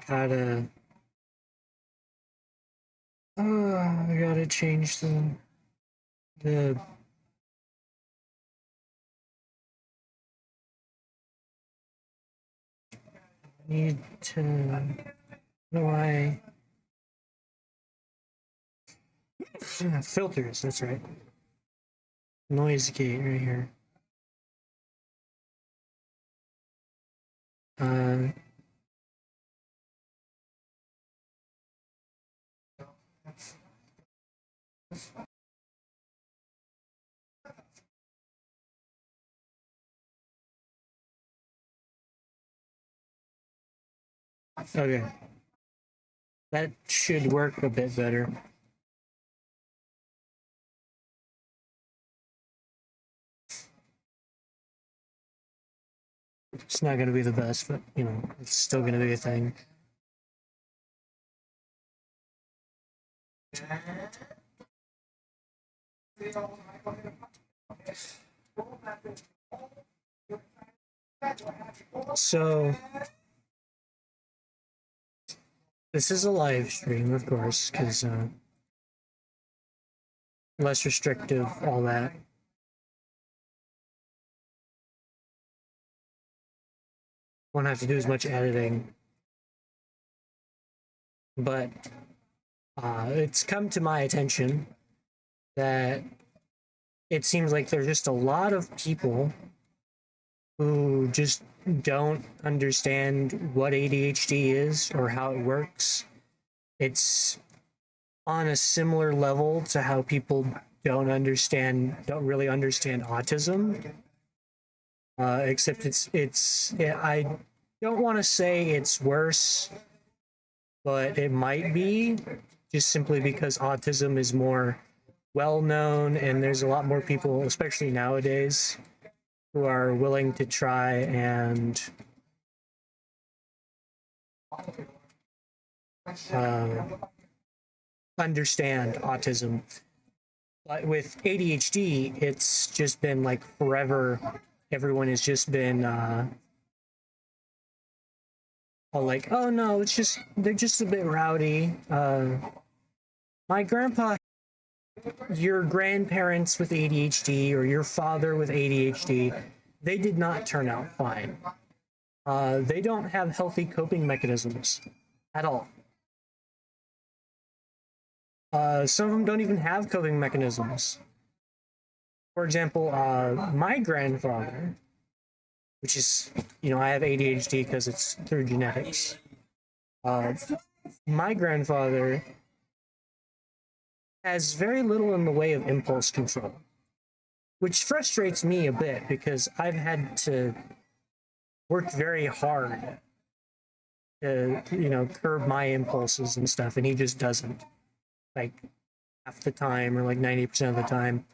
how to. I gotta change the. Need to. How do I? Filters. That's right. Noise gate right here. Okay. That should work a bit better. It's not going to be the best, but, you know, it's still going to be a thing. So, this is a live stream, of course, because less restrictive, all that. Won't have to do as much editing. But it's come to my attention that it seems like there's just a lot of people who just don't understand what ADHD is or how it works. It's on a similar level to how people don't really understand autism. Except I don't want to say it's worse, but it might be, just simply because autism is more well known and there's a lot more people, especially nowadays, who are willing to try and understand autism. But with ADHD, it's just been like forever. Everyone has just been like, oh no, they're just a bit rowdy. My grandpa, your grandparents with ADHD or your father with ADHD, they did not turn out fine. They don't have healthy coping mechanisms at all. Some of them don't even have coping mechanisms. For example, my grandfather, which is, you know, I have ADHD because it's through genetics. My grandfather has very little in the way of impulse control, which frustrates me a bit because I've had to work very hard to, you know, curb my impulses and stuff, and he just doesn't, like, half the time or like 90% of the time.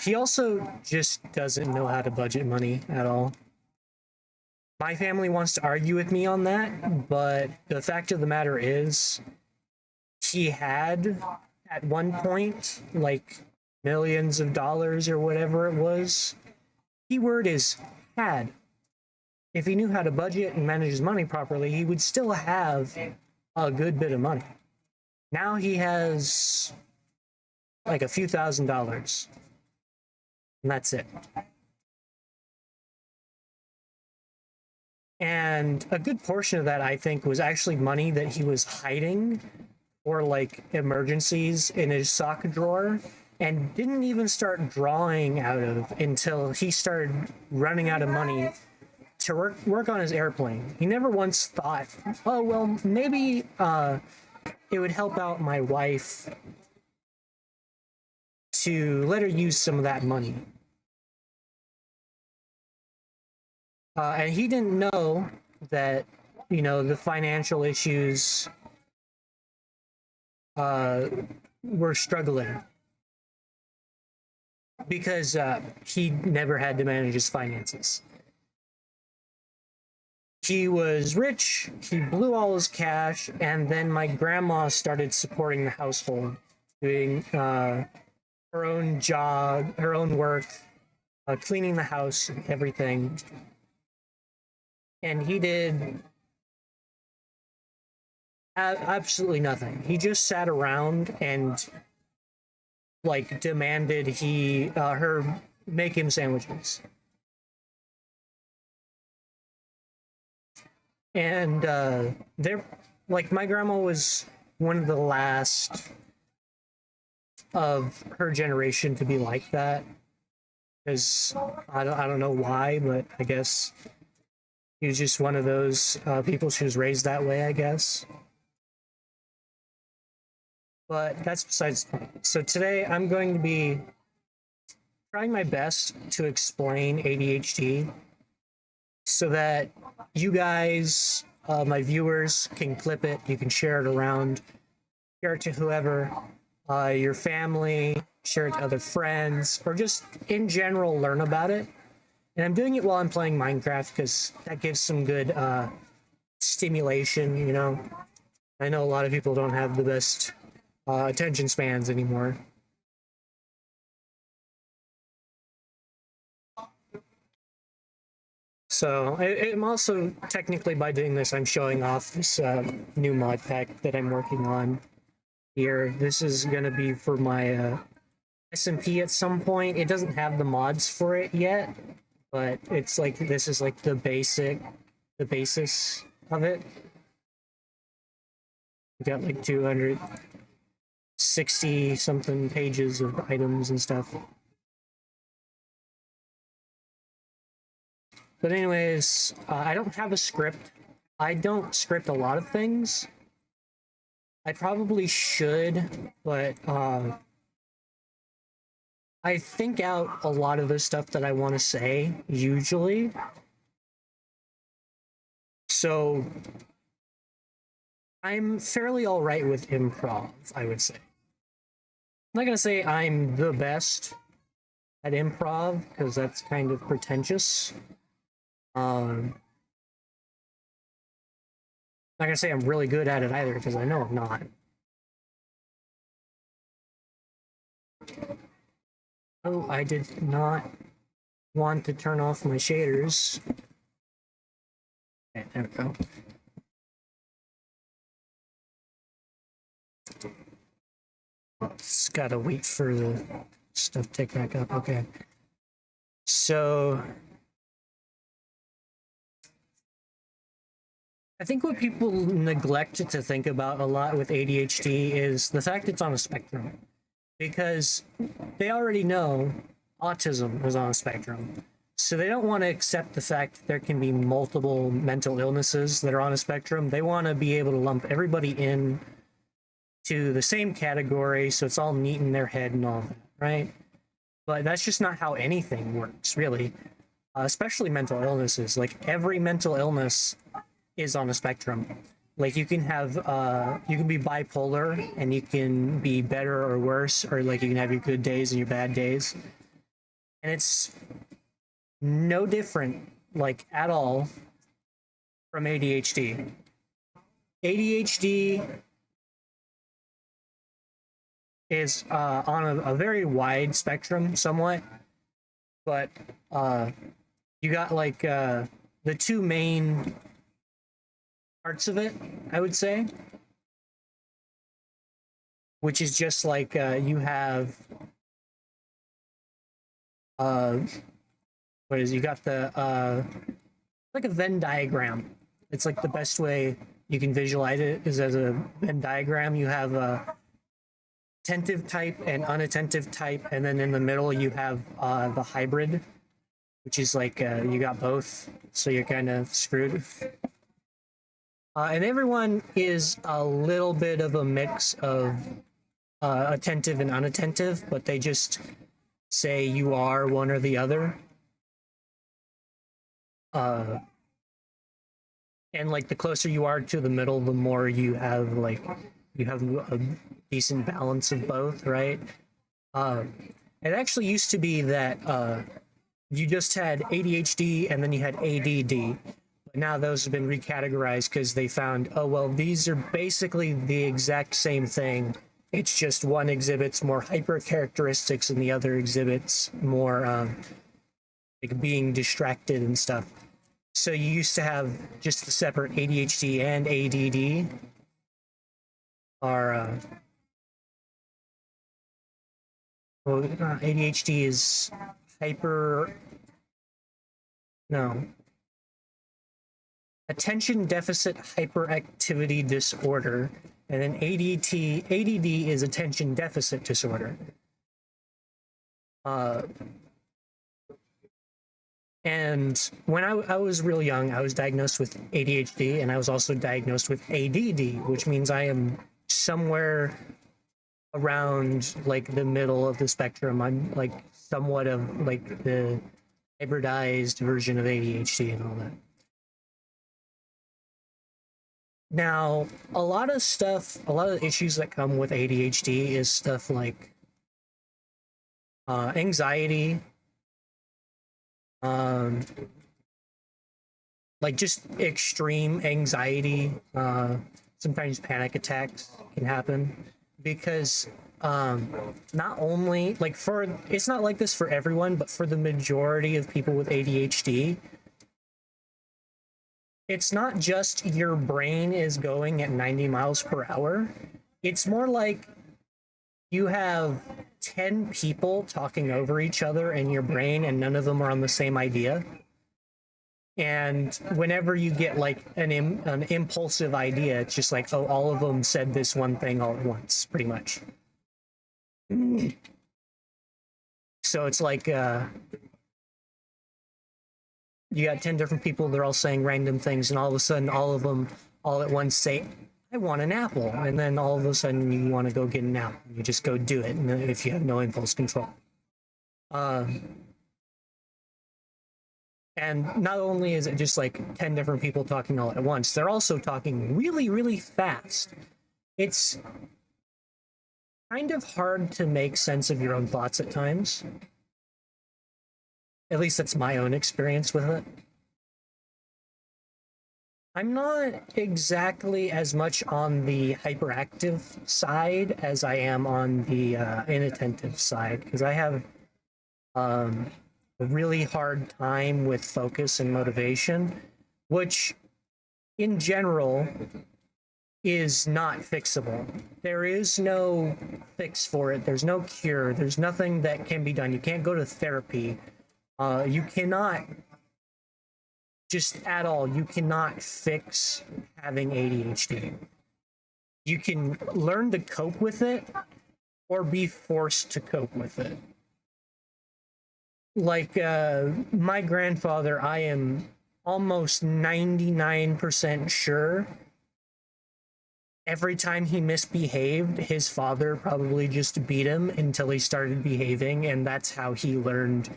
He also just doesn't know how to budget money at all. My family wants to argue with me on that, but the fact of the matter is, he had, at one point, like, millions of dollars or whatever it was. Keyword is had. If he knew how to budget and manage his money properly, he would still have a good bit of money. Now he has like a few $1,000s. And that's it. And a good portion of that, I think, was actually money that he was hiding for like emergencies in his sock drawer and didn't even start drawing out of until he started running out of money to work on his airplane. He never once thought, oh, well, maybe it would help out my wife to let her use some of that money. And he didn't know that, you know, the financial issues were struggling because he never had to manage his finances. He was rich, he blew all his cash, and then my grandma started supporting the household, doing her own job, her own work, cleaning the house, everything. and he did absolutely nothing. He just sat around and like demanded her make him sandwiches. And they're like, my grandma was one of the last of her generation to be like that, because I don't know why, but I guess he was just one of those people. She was raised that way, I guess. But that's besides the point. So today I'm going to be trying my best to explain ADHD so that you guys, my viewers, can clip it. You can share it around, share it to whoever, your family, share it to other friends, or just in general learn about it. And I'm doing it while I'm playing Minecraft because that gives some good stimulation, you know. I know a lot of people don't have the best attention spans anymore. So I'm also, technically by doing this, I'm showing off this new mod pack that I'm working on here. This is going to be for my SMP at some point. It doesn't have the mods for it yet, but it's like, this is like the basis of it. We got like 260 something pages of items and stuff. But anyways, I don't have a script. I don't script a lot of things. I probably should, but I think out a lot of the stuff that I want to say, usually. So I'm fairly alright with improv, I would say. I'm not gonna say I'm the best at improv, because that's kind of pretentious. I'm not gonna say I'm really good at it either, because I know I'm not. Oh, I did not want to turn off my shaders. Okay, there we go. It's gotta wait for the stuff to take back up. Okay. So I think what people neglect to think about a lot with ADHD is the fact it's on a spectrum, because they already know autism is on a spectrum. So they don't want to accept the fact that there can be multiple mental illnesses that are on a spectrum. They want to be able to lump everybody in to the same category, so it's all neat in their head and all that, right? But that's just not how anything works, really. Especially mental illnesses. Like, every mental illness is on a spectrum. Like, you can have, you can be bipolar, and you can be better or worse, or like you can have your good days and your bad days. And it's no different, like, at all from ADHD. ADHD is on a very wide spectrum, somewhat, but you got like the two main parts of it, I would say, which is just like you have what is, you got the like a Venn diagram. It's like the best way you can visualize it is as a Venn diagram. You have a attentive type and unattentive type, and then in the middle you have the hybrid, which is like you got both, so you're kind of screwed. And everyone is a little bit of a mix of attentive and unattentive, but they just say you are one or the other. And like the closer you are to the middle, the more you have like a decent balance of both, right? It actually used to be that you just had ADHD and then you had ADD. But now those have been recategorized because they found, oh, well, these are basically the exact same thing. It's just one exhibits more hyper characteristics and the other exhibits more like being distracted and stuff. So you used to have just the separate ADHD and ADD, or well, ADHD is hyper, no, attention deficit hyperactivity disorder, and then ADD is attention deficit disorder. And when I was real young, I was diagnosed with ADHD, and I was also diagnosed with ADD, which means I am somewhere around like the middle of the spectrum. I'm like somewhat of like the hybridized version of ADHD and all that. Now, a lot of the issues that come with ADHD is stuff like anxiety, like just extreme anxiety. Sometimes panic attacks can happen because not only like it's not like this for everyone, but for the majority of people with ADHD, it's not just your brain is going at 90 miles per hour. It's more like you have 10 people talking over each other in your brain and none of them are on the same idea. And whenever you get like an impulsive idea, it's just like, oh, all of them said this one thing all at once, pretty much. So it's like you got 10 different people, they're all saying random things, and all of a sudden all of them all at once say, I want an apple, and then all of a sudden you want to go get an apple. You just go do it, and if you have no impulse control. And not only is it just like 10 different people talking all at once, they're also talking really, really fast. It's kind of hard to make sense of your own thoughts at times. At least that's my own experience with it. I'm not exactly as much on the hyperactive side as I am on the inattentive side, because I have a really hard time with focus and motivation, which in general is not fixable. There is no fix for it. There's no cure. There's nothing that can be done. You can't go to therapy. You cannot just at all, you cannot fix having ADHD. You can learn to cope with it or be forced to cope with it. Like my grandfather, I am almost 99% sure every time he misbehaved, his father probably just beat him until he started behaving, and that's how he learned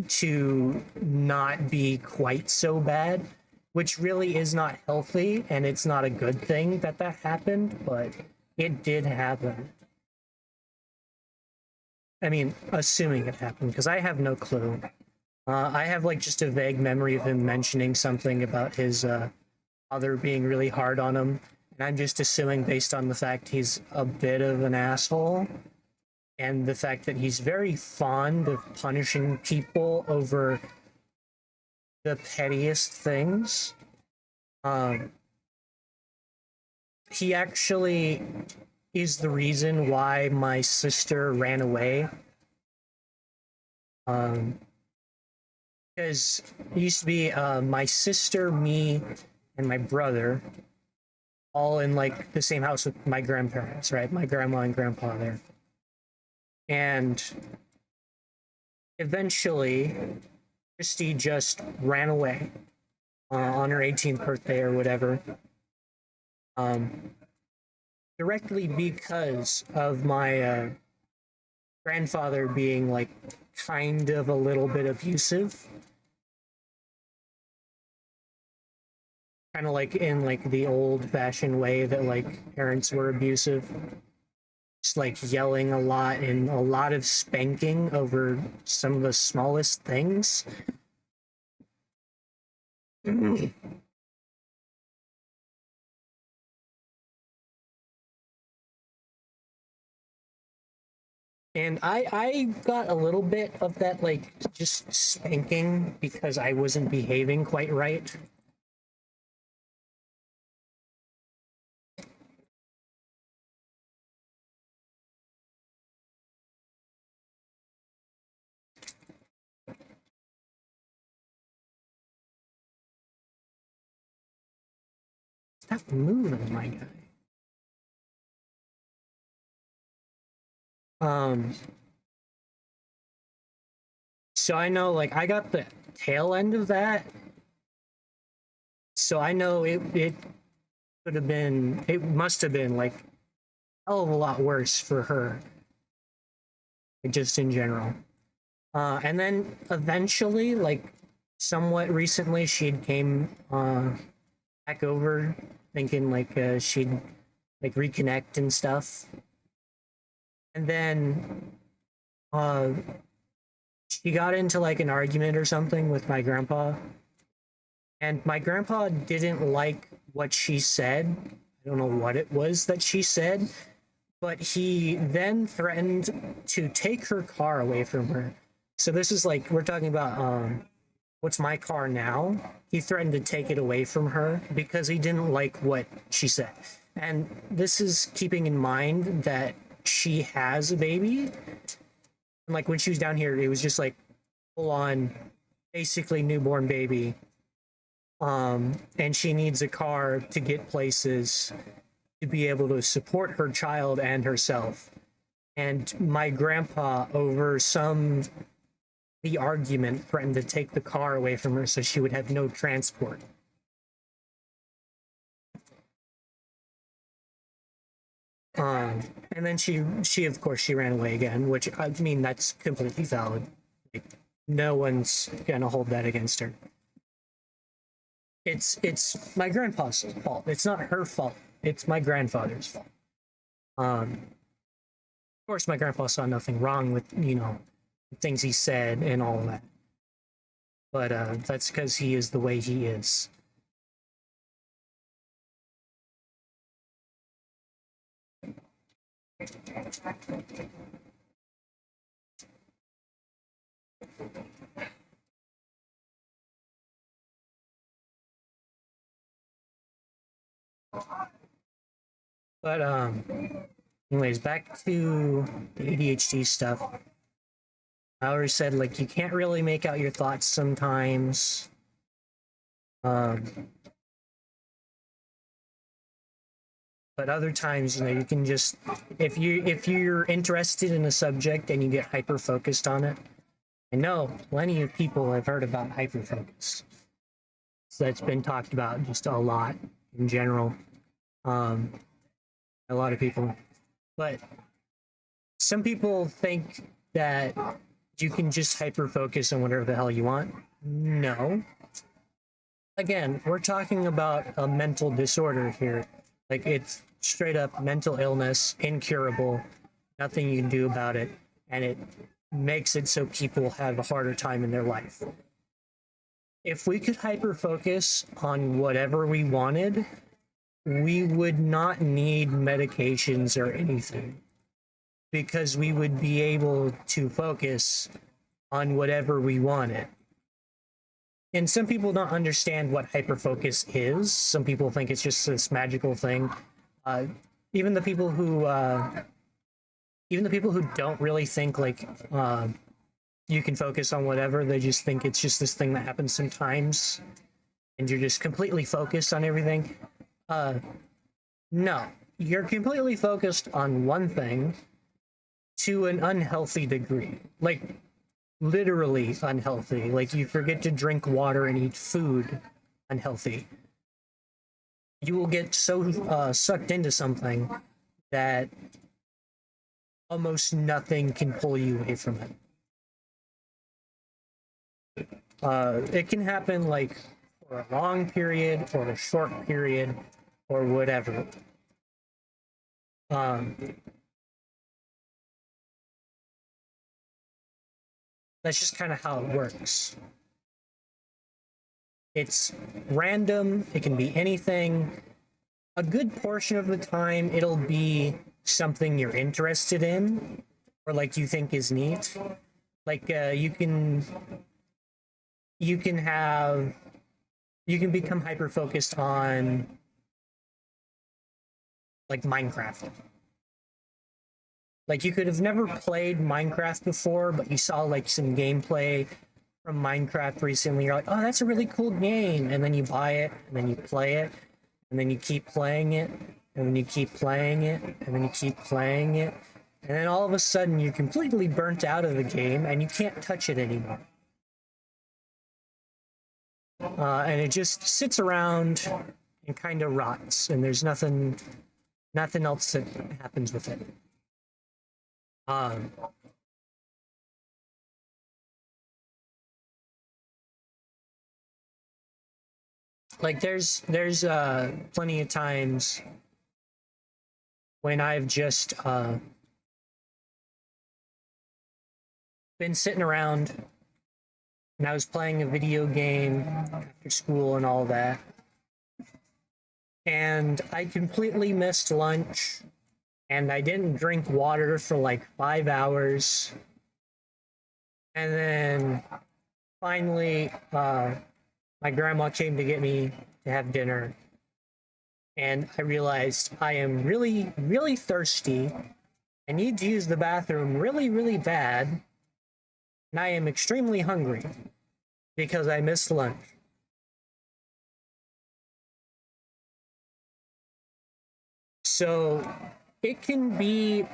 to not be quite so bad, which really is not healthy, and it's not a good thing that happened, but it did happen. I mean, assuming it happened, because I have no clue. I have like just a vague memory of him mentioning something about his father being really hard on him, and I'm just assuming based on the fact he's a bit of an asshole and the fact that he's very fond of punishing people over the pettiest things. He actually is the reason why my sister ran away. Because it used to be my sister, me, and my brother all in like the same house with my grandparents, right? My grandma and grandpa there. And eventually, Christy just ran away on her 18th birthday or whatever. Directly because of my grandfather being like kind of a little bit abusive. Kind of like in like the old-fashioned way that like parents were abusive. Just like yelling a lot and a lot of spanking over some of the smallest things. And I got a little bit of that, like, just spanking because I wasn't behaving quite right. Stop moving, my guy. So I know, like, I got the tail end of that. So I know it could have been, it must have been like a hell of a lot worse for her, just in general. And then eventually, like, somewhat recently, she came back over, thinking like she'd like reconnect and stuff. And then uh, she got into like an argument or something with my grandpa, and my grandpa didn't like what she said. I don't know what it was that she said, but he then threatened to take her car away from her. So this is like, we're talking about what's my car now. He threatened to take it away from her because he didn't like what she said. And this is keeping in mind that she has a baby. And like when she was down here, it was just like full on, basically newborn baby. And she needs a car to get places, to be able to support her child and herself. And my grandpa, over the argument, threatened to take the car away from her so she would have no transport. And then she of course she ran away again, which I mean that's completely valid. Like, no one's gonna hold that against her. It's my grandpa's fault. It's not her fault. It's my grandfather's fault. Of course, my grandpa saw nothing wrong with things he said and all that, but that's because he is the way he is. But anyways, back to the ADHD stuff. I already said, like, you can't really make out your thoughts sometimes. But other times, you can just, if you're interested in a subject and you get hyper focused on it. I know plenty of people have heard about hyper focus. So that's been talked about just a lot in general. A lot of people, but some people think that you can just hyper focus on whatever the hell you want. No. Again, we're talking about a mental disorder here. Like, it's straight up mental illness, incurable, nothing you can do about it, and it makes it so people have a harder time in their life. If we could hyper focus on whatever we wanted, we would not need medications or anything, because we would be able to focus on whatever we wanted. And some people don't understand what hyperfocus is. Some people think it's just this magical thing. Even the people who don't really think like you can focus on whatever, they just think it's just this thing that happens sometimes, and you're just completely focused on everything. No, you're completely focused on one thing to an unhealthy degree. Like, literally unhealthy. Like, you forget to drink water and eat food, unhealthy. You will get so sucked into something that almost nothing can pull you away from it. It can happen like for a long period or a short period or whatever. That's just kind of how it works. It's random, it can be anything. A good portion of the time, it'll be something you're interested in. or like you think is neat. Like you can have you can become hyper focused on like Minecraft. Like you could have never played Minecraft before, but you saw like some gameplay from Minecraft recently. You're like, oh, that's a really cool game, and then you buy it, and then you play it, and then you keep playing it, and then you keep playing it, and then you keep playing it, and then all of a sudden you're completely burnt out of the game and you can't touch it anymore. And it just sits around and kind of rots, and there's nothing else that happens with it. Um, like there's plenty of times when I've just been sitting around and I was playing a video game after school and all that, and I completely missed lunch, and I didn't drink water for like 5 hours, and then finally my grandma came to get me to have dinner, and I realized I am really, really thirsty. I need to use the bathroom really, really bad, and I am extremely hungry because I missed lunch. So it can be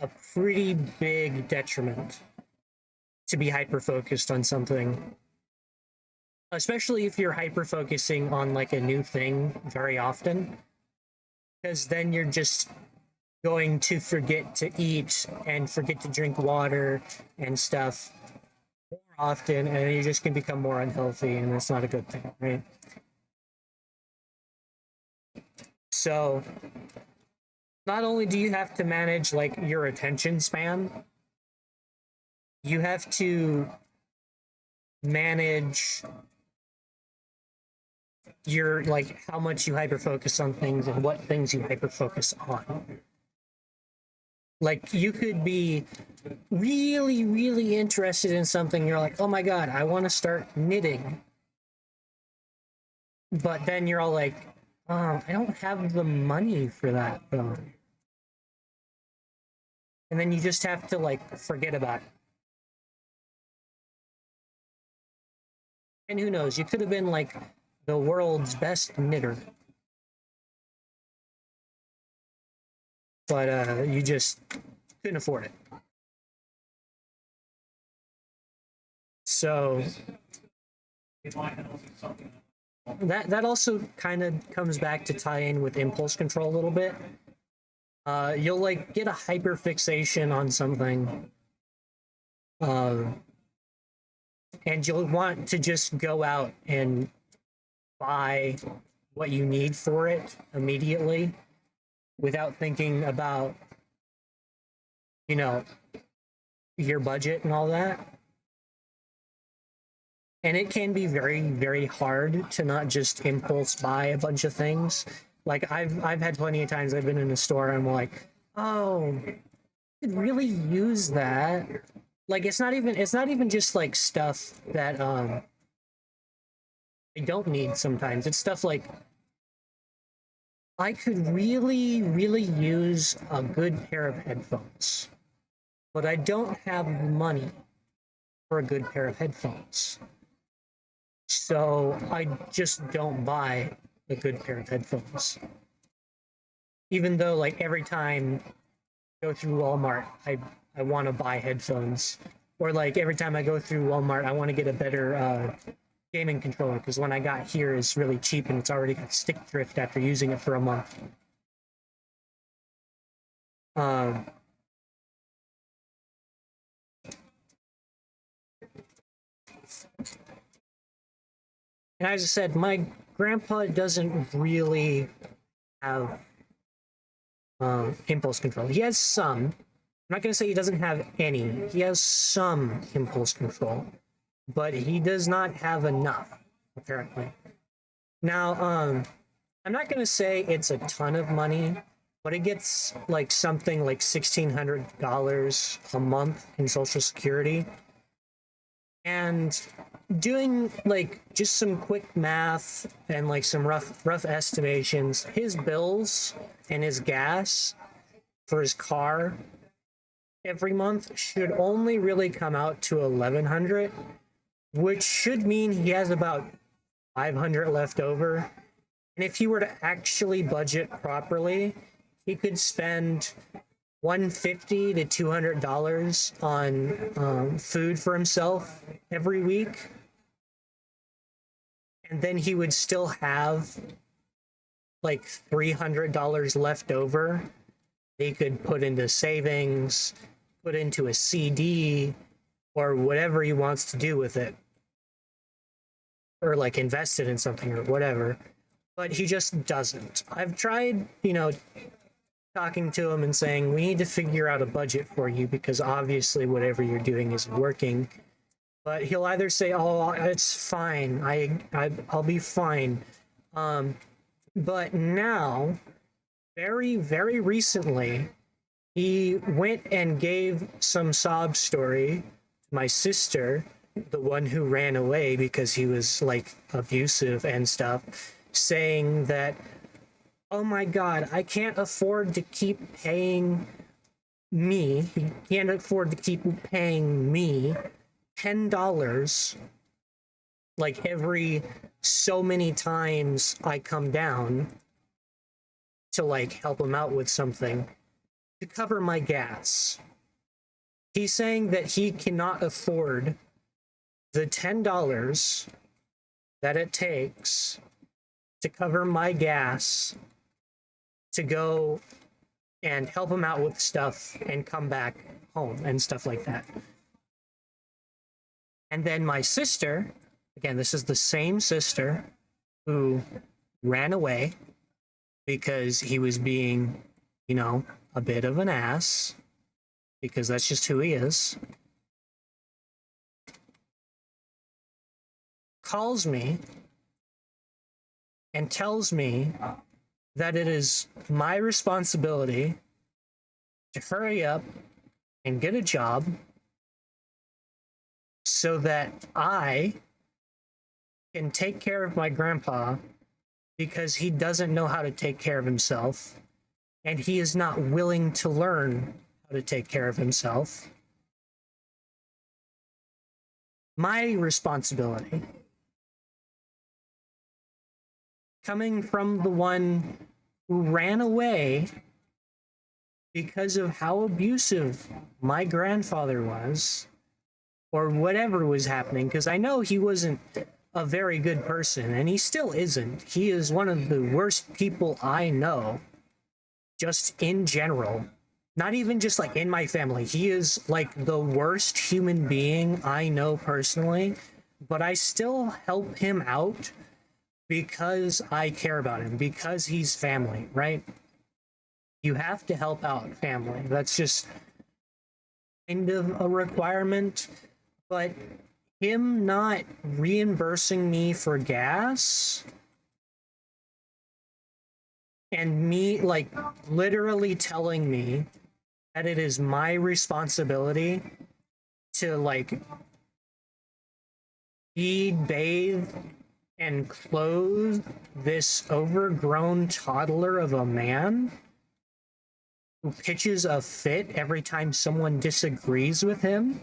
a pretty big detriment to be hyper focused on something, especially if you're hyper focusing on like a new thing very often, because then you're just going to forget to eat and forget to drink water and stuff more often, and you just can become more unhealthy, and that's not a good thing, right? So not only do you have to manage like your attention span, you have to manage your like how much you hyper focus on things and what things you hyper focus on. Like you could be really, really interested in something. You're like, oh my God, I want to start knitting. But then you're all like, I don't have the money for that though. And then you just have to like forget about it. And who knows, you could have been like the world's best knitter. But you just couldn't afford it. So that also kind of comes back to tie in with impulse control a little bit. You'll like get a hyper fixation on something, and you'll want to just go out and buy what you need for it immediately without thinking about, you know, your budget and all that. And it can be very, very hard to not just impulse buy a bunch of things. Like I've had plenty of times I've been in a store and I'm like, oh, I could really use that. Like it's not even just like stuff that I don't need sometimes. It's stuff like I could really, really use a good pair of headphones, but I don't have money for a good pair of headphones. So I just don't buy a good pair of headphones. Even though like every time I go through Walmart, I want to buy headphones. Or like every time I go through Walmart, I want to get a better gaming controller, because one I got here is really cheap and it's already got stick drift after using it for a month. And as I said, my grandpa doesn't really have impulse control. He has some. I'm not going to say he doesn't have any. He has some impulse control, but he does not have enough, apparently. Now, I'm not going to say it's a ton of money, but it gets like something like $1,600 a month in Social Security. And doing like just some quick math and like some rough estimations, his bills and his gas for his car every month should only really come out to 1,100, which should mean he has about 500 left over. And if he were to actually budget properly, he could spend $150 to $200 on food for himself every week, and then he would still have like $300 left over. He could put into savings, put into a CD, or whatever he wants to do with it, or like invest it in something or whatever. But he just doesn't. I've tried, talking to him and saying, we need to figure out a budget for you because obviously whatever you're doing isn't working. But he'll either say, oh, it's fine, I'll be fine. But now, very, very recently, he went and gave some sob story to my sister, the one who ran away because he was like abusive and stuff, saying that, oh my God, I can't afford to keep paying me. He can't afford to keep paying me $10 like every so many times I come down to like help him out with something to cover my gas. He's saying that he cannot afford the $10 that it takes to cover my gas to go and help him out with stuff and come back home and stuff like that. And then my sister, again, this is the same sister who ran away because he was being, a bit of an ass, because that's just who he is, calls me and tells me that it is my responsibility to hurry up and get a job so that I can take care of my grandpa because he doesn't know how to take care of himself and he is not willing to learn how to take care of himself. My responsibility, coming from the one who ran away because of how abusive my grandfather was, or whatever was happening, because I know he wasn't a very good person, and he still isn't. He is one of the worst people I know, just in general. Not even just like in my family. He is like the worst human being I know personally, but I still help him out because I care about him, because he's family, right? You have to help out family. That's just kind of a requirement. But him not reimbursing me for gas and me like literally telling me that it is my responsibility to like feed, bathe, and clothe this overgrown toddler of a man who pitches a fit every time someone disagrees with him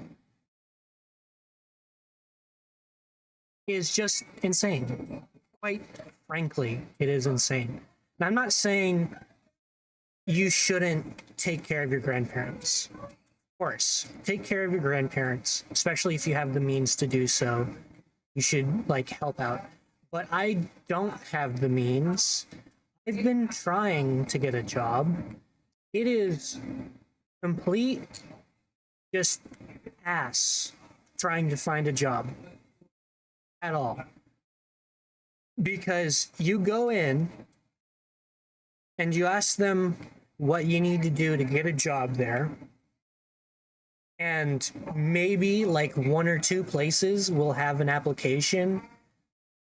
is just insane. Quite frankly, it is insane. And I'm not saying you shouldn't take care of your grandparents. Of course, take care of your grandparents, especially if you have the means to do so. You should like help out. But I don't have the means. I've been trying to get a job. It is complete just ass trying to find a job at all. Because you go in and you ask them what you need to do to get a job there, and maybe like one or two places will have an application,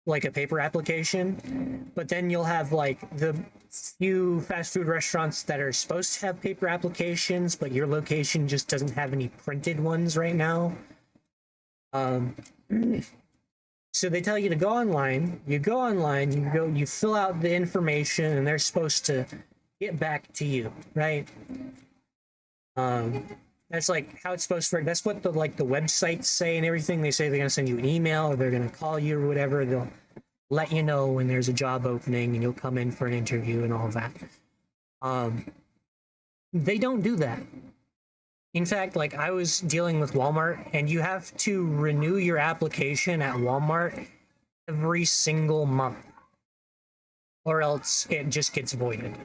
like a paper application, but then you'll have like the few fast food restaurants that are supposed to have paper applications, but your location just doesn't have any printed ones right now. Um, so they tell you to go online. You go online, you fill out the information, and they're supposed to get back to you, right? That's like how it's supposed to work. That's what the websites say and everything. They say they're gonna send you an email or they're gonna call you or whatever. They'll let you know when there's a job opening and you'll come in for an interview and all of that. They don't do that. In fact, like I was dealing with Walmart, and you have to renew your application at Walmart every single month, or else it just gets voided.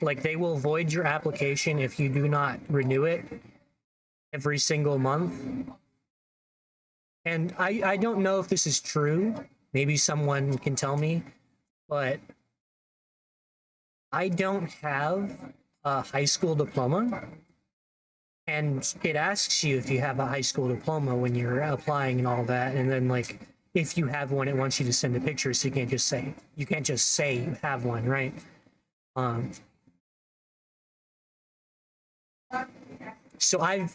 Like they will void your application if you do not renew it every single month. And I don't know if this is true. Maybe someone can tell me, but I don't have a high school diploma. And it asks you if you have a high school diploma when you're applying and all that. And then like if you have one, it wants you to send a picture, so you can't just say you have one, right? So I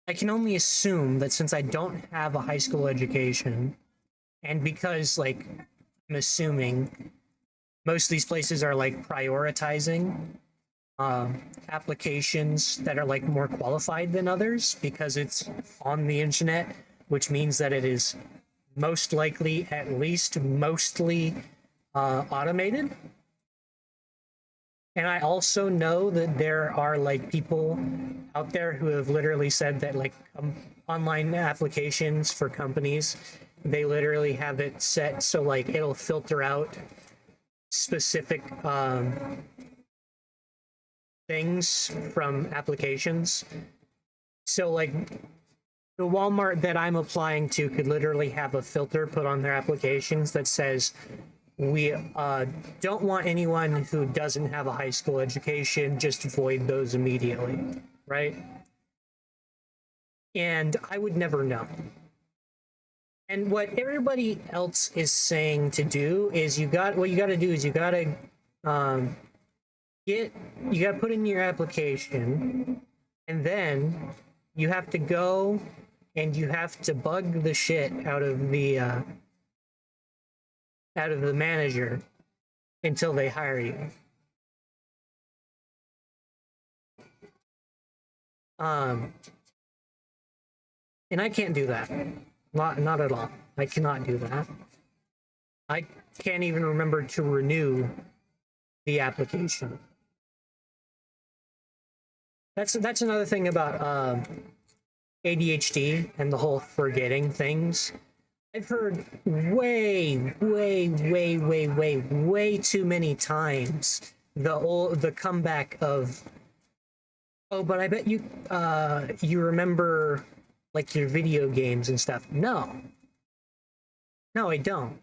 can only assume that since I don't have a high school education, and because like I'm assuming most of these places are like prioritizing applications that are like more qualified than others because it's on the internet, which means that it is most likely at least mostly automated. And I also know that there are like people out there who have literally said that like online applications for companies, they literally have it set so like it'll filter out specific things from applications. So like the Walmart that I'm applying to could literally have a filter put on their applications that says, we don't want anyone who doesn't have a high school education, just void those immediately, right? And I would never know. And what everybody else is saying to do is you got to do is you got to put in your application, and then you have to go and you have to bug the shit out of the manager until they hire you. And I can't do that. Not at all. I cannot do that. I can't even remember to renew the application. That's another thing about ADHD and the whole forgetting things. I've heard way too many times the comeback of, oh, but I bet you remember like your video games and stuff. No, I don't.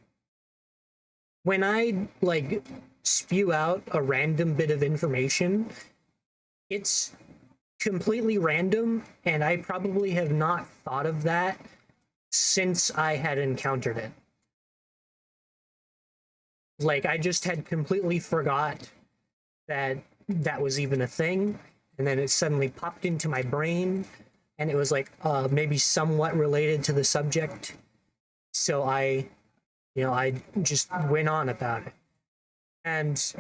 When I like spew out a random bit of information, it's completely random, and I probably have not thought of that since I had encountered it. Like, I just had completely forgot that that was even a thing, and then it suddenly popped into my brain, and it was like maybe somewhat related to the subject. So I just went on about it. And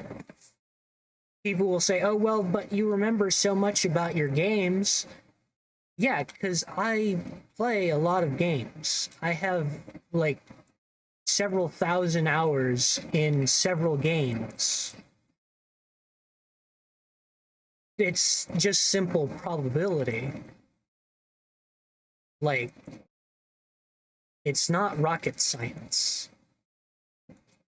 people will say, oh, well, but you remember so much about your games. Yeah, because I play a lot of games. I have like several thousand hours in several games. It's just simple probability. Like, it's not rocket science.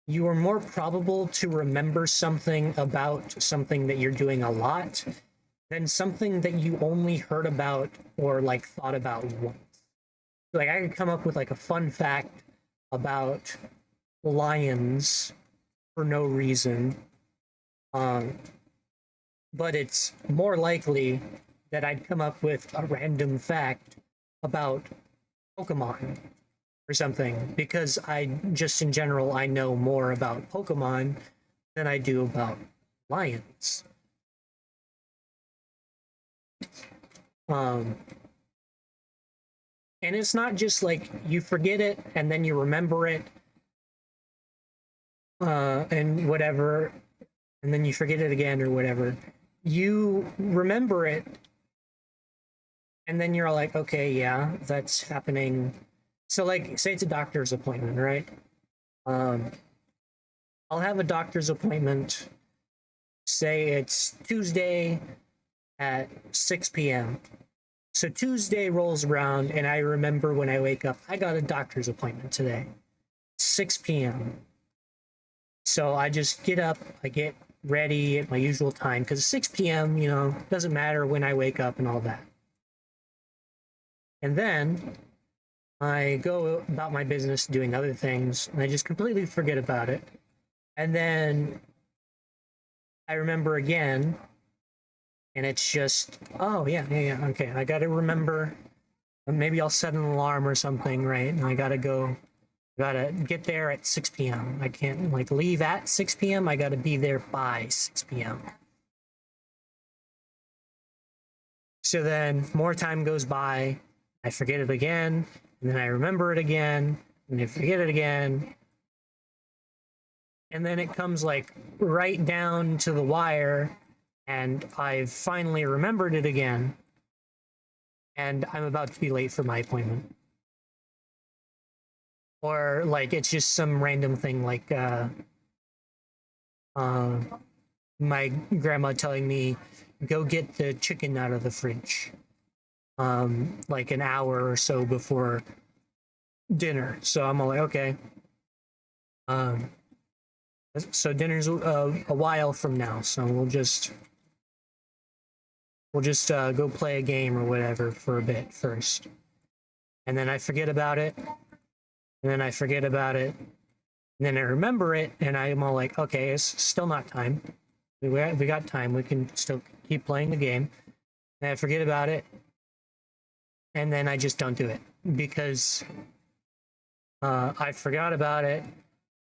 You are more probable to remember something about something that you're doing a lot than something that you only heard about or like thought about once. Like, I could come up with like a fun fact about lions for no reason, but it's more likely that I'd come up with a random fact about Pokemon or something, because I just in general I know more about Pokemon than I do about lions. Um, and it's not just like you forget it and then you remember it, and whatever, and then you forget it again or whatever. You remember it, and then you're like, okay, yeah, that's happening. So, like, say it's a doctor's appointment, right? Um, I'll have a doctor's appointment. Say it's Tuesday at 6 p.m. So Tuesday rolls around, and I remember when I wake up, I got a doctor's appointment today, 6 p.m. So I just get up, I get ready at my usual time, because 6 p.m., you know, doesn't matter when I wake up and all that. And then I go about my business doing other things, and I just completely forget about it. And then I remember again, and it's just, oh, yeah, okay, I gotta remember. Maybe I'll set an alarm or something, right? And I gotta get there at 6 p.m. I can't, like, leave at 6 p.m. I gotta be there by 6 p.m. So then more time goes by, I forget it again, and then I remember it again, and I forget it again. And then it comes like right down to the wire, and I've finally remembered it again, and I'm about to be late for my appointment. Or like it's just some random thing like my grandma telling me, go get the chicken out of the fridge, like an hour or so before dinner. So I'm all like, okay. So dinner's a while from now, so we'll just go play a game or whatever for a bit first. And then I forget about it, and then I forget about it, and then I remember it, and I'm all like, okay, it's still not time. We got time. We can still keep playing the game. And I forget about it, and then I just don't do it because I forgot about it,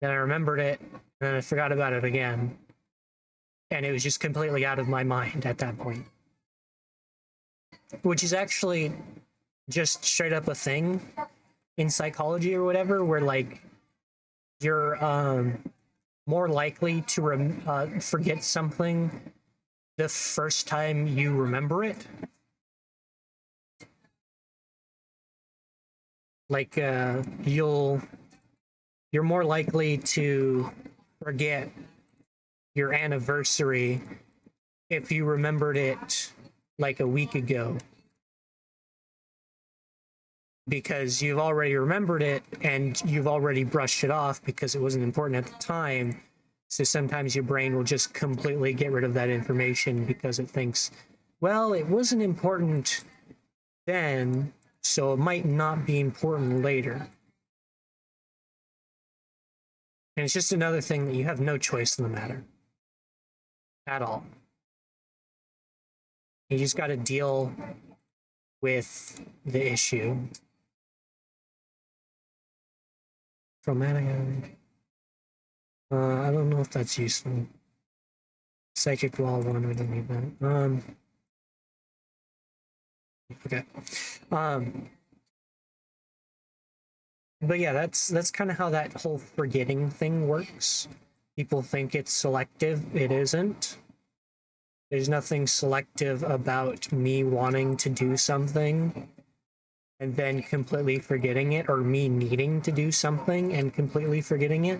then I remembered it, and then I forgot about it again. And it was just completely out of my mind at that point. Which is actually just straight up a thing in psychology or whatever, where like you're more likely to forget something the first time you remember it. Like you're more likely to forget your anniversary if you remembered it like a week ago, because you've already remembered it and you've already brushed it off because it wasn't important at the time. So sometimes your brain will just completely get rid of that information because it thinks, well, it wasn't important then, so it might not be important later. And it's just another thing that you have no choice in the matter at all. You just got to deal with the issue. Traumatic. I don't know if that's useful. Psychic wall one, we don't need that. Okay. But yeah, that's kind of how that whole forgetting thing works. People think it's selective. It isn't. There's nothing selective about me wanting to do something and then completely forgetting it, or me needing to do something and completely forgetting it.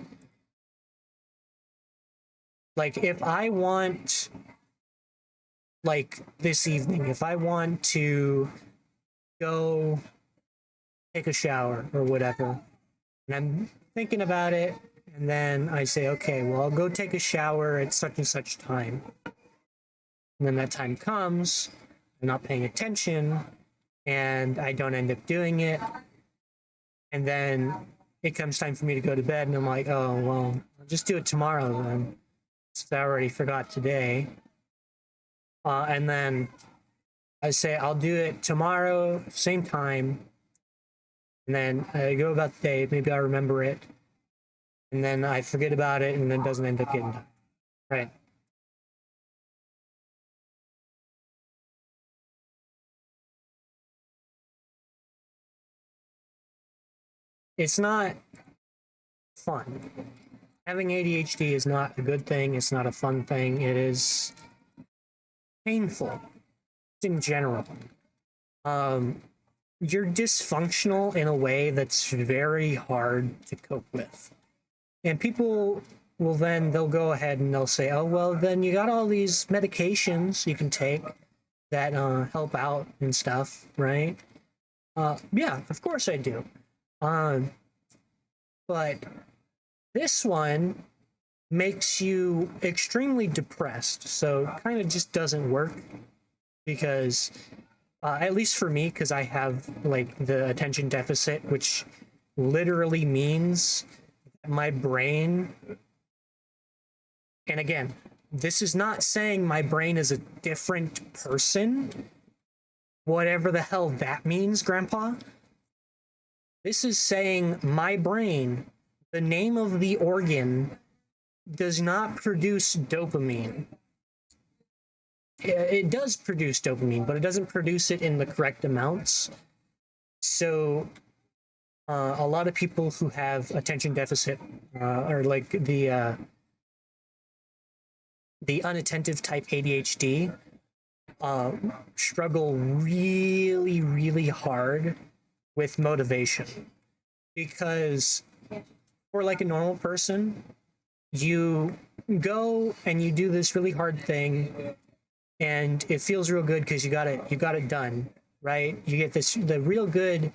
Like if I want, like this evening, if I want to go take a shower or whatever, and I'm thinking about it, and then I say, okay, well, I'll go take a shower at such and such time. And then that time comes, I'm not paying attention, and I don't end up doing it. And then it comes time for me to go to bed, and I'm like, oh, well, I'll just do it tomorrow then, since I already forgot today. And then I say I'll do it tomorrow, same time, and then I go about the day. Maybe I remember it, and then I forget about it, and then it doesn't end up getting done. Right? It's not fun. Having ADHD is not a good thing. It's not a fun thing. It is painful in general. Um, you're dysfunctional in a way that's very hard to cope with. And people will then, they'll go ahead and they'll say, oh, well, then you got all these medications you can take that help out and stuff, right? Yeah, of course I do. Um, but this one makes you extremely depressed. So kind of just doesn't work because, at least for me, because I have like the attention deficit, which literally means my brain. And again, this is not saying my brain is a different person, whatever the hell that means, Grandpa. This is saying my brain, the name of the organ, does not produce dopamine. It does produce dopamine, but it doesn't produce it in the correct amounts. So a lot of people who have attention deficit or like the unattentive type ADHD struggle really, really hard with motivation because for like a normal person, you go and you do this really hard thing and it feels real good because you got it done, right? You get the real good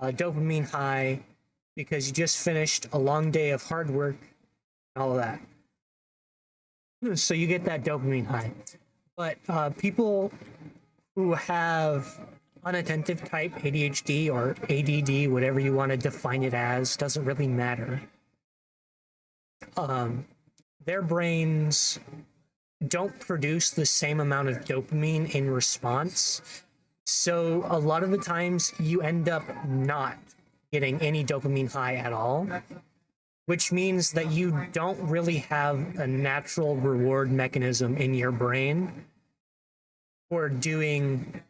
dopamine high because you just finished a long day of hard work and all of that. So you get that dopamine high. But people who have unattentive type ADHD or ADD, whatever you want to define it as, doesn't really matter. Their brains don't produce the same amount of dopamine in response. So a lot of the times you end up not getting any dopamine high at all, which means that you don't really have a natural reward mechanism in your brain for doing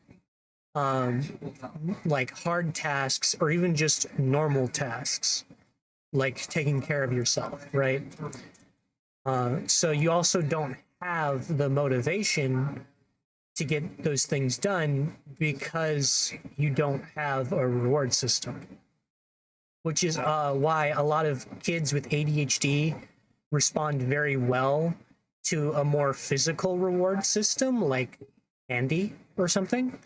like hard tasks or even just normal tasks, like taking care of yourself, right? So you also don't have the motivation to get those things done because you don't have a reward system, which is why a lot of kids with ADHD respond very well to a more physical reward system like candy or something,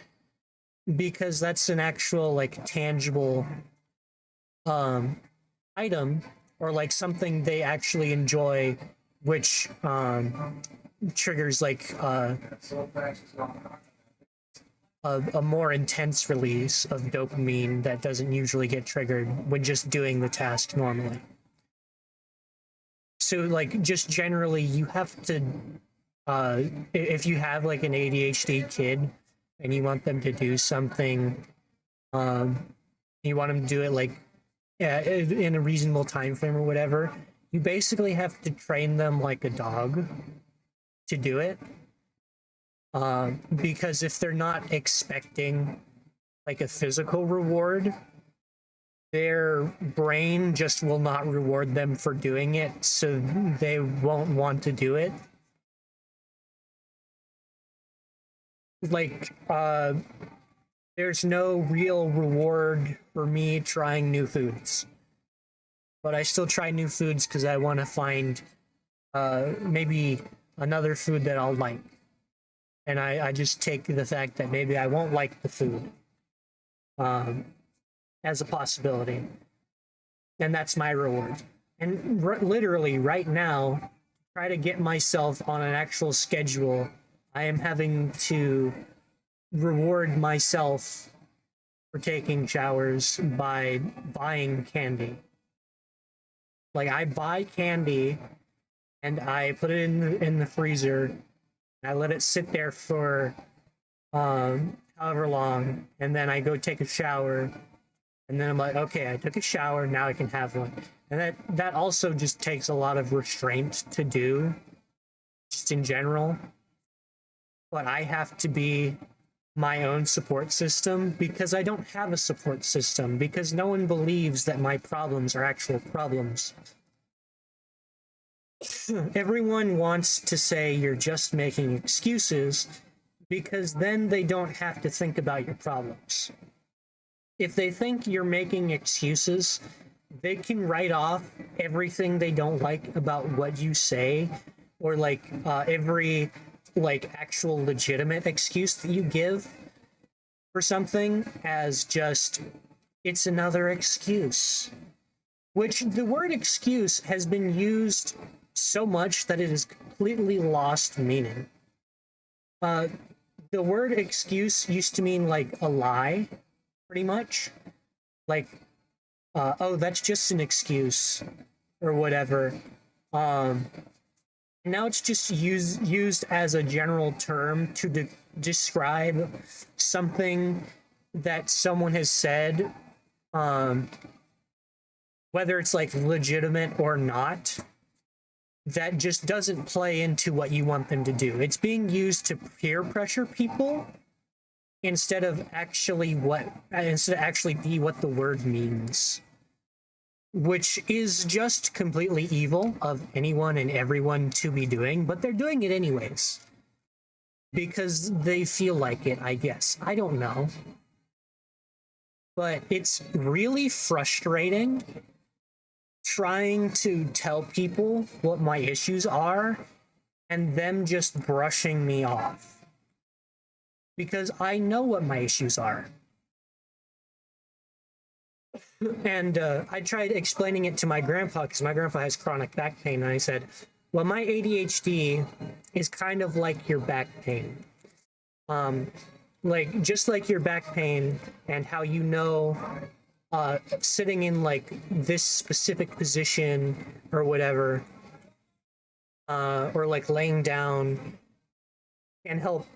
because that's an actual like tangible item or like something they actually enjoy, which triggers like a more intense release of dopamine that doesn't usually get triggered when just doing the task normally. So like just generally you have to if you have like an ADHD kid and you want them to do something, you want them to do it like in a reasonable time frame or whatever, you basically have to train them like a dog to do it. Because if they're not expecting like a physical reward, their brain just will not reward them for doing it, so they won't want to do it. Like, there's no real reward for me trying new foods. But I still try new foods because I want to find maybe another food that I'll like. And I just take the fact that maybe I won't like the food as a possibility. And that's my reward. And literally right now, try to get myself on an actual schedule, I am having to reward myself for taking showers by buying candy. Like I buy candy and I put it in the freezer. I let it sit there for however long, and then I go take a shower, and then I'm like, okay, I took a shower, now I can have one. And that also just takes a lot of restraint to do, just in general. But I have to be my own support system because I don't have a support system, because no one believes that my problems are actual problems. Everyone wants to say you're just making excuses because then they don't have to think about your problems. If they think you're making excuses, they can write off everything they don't like about what you say, or like every like actual legitimate excuse that you give for something as just, it's another excuse. Which the word excuse has been used so much that it has completely lost meaning. The word excuse used to mean like a lie, pretty much. Like, oh, that's just an excuse, or whatever. Now it's just used as a general term to describe something that someone has said, whether it's like legitimate or not, that just doesn't play into what you want them to do. It's being used to peer pressure people instead of actually be what the word means, which is just completely evil of anyone and everyone to be doing, but they're doing it anyways because they feel like it, I guess. I don't know. But it's really frustrating trying to tell people what my issues are and them just brushing me off, because I know what my issues are. And I tried explaining it to my grandpa, because my grandpa has chronic back pain, and I said, well, my ADHD is kind of like your back pain. Like, just like your back pain, and how you know sitting in like this specific position or whatever, or like laying down, can help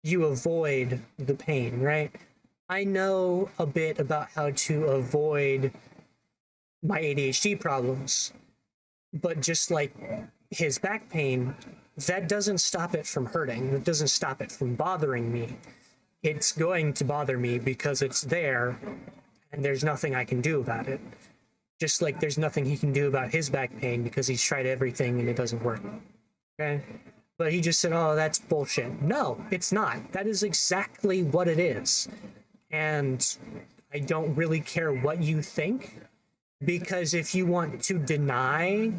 you avoid the pain, right? I know a bit about how to avoid my ADHD problems, but just like his back pain, that doesn't stop it from hurting. It doesn't stop it from bothering me. It's going to bother me because it's there, and there's nothing I can do about it. Just like there's nothing he can do about his back pain because he's tried everything and it doesn't work. Okay? But he just said, oh, that's bullshit. No, it's not. That is exactly what it is. And I don't really care what you think, because if you want to deny,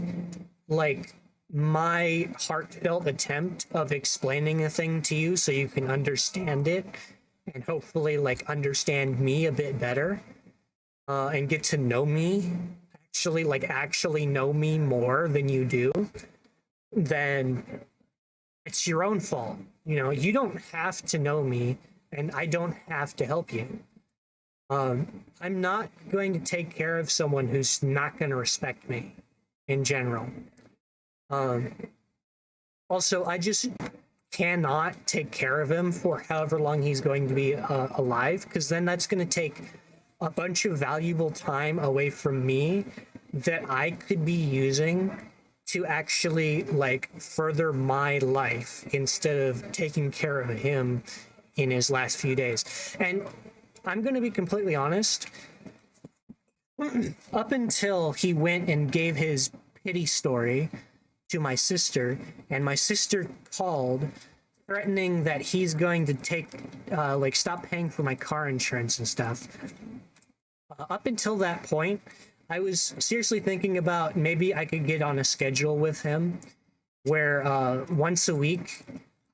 like, my heartfelt attempt of explaining a thing to you so you can understand it and hopefully, like, understand me a bit better, and get to know me, actually know me more than you do, then it's your own fault. You know, you don't have to know me, and I don't have to help you. I'm not going to take care of someone who's not going to respect me in general. Also, I just cannot take care of him for however long he's going to be alive, because then that's going to take a bunch of valuable time away from me that I could be using to actually, like, further my life instead of taking care of him in his last few days. And I'm going to be completely honest, up until he went and gave his pity story to my sister, and my sister called threatening that he's going to take, stop paying for my car insurance and stuff. Up until that point, I was seriously thinking about maybe I could get on a schedule with him where once a week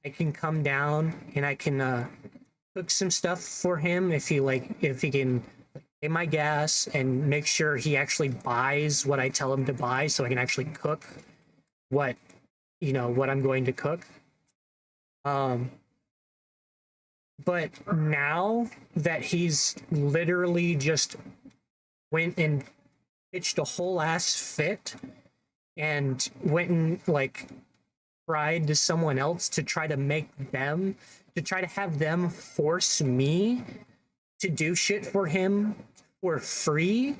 I can come down and I can cook some stuff for him if he can pay my gas and make sure he actually buys what I tell him to buy, so I can actually cook what I'm going to cook. But now that he's literally just went and pitched a whole ass fit and went and, like, pride to someone else to try to have them force me to do shit for him for free,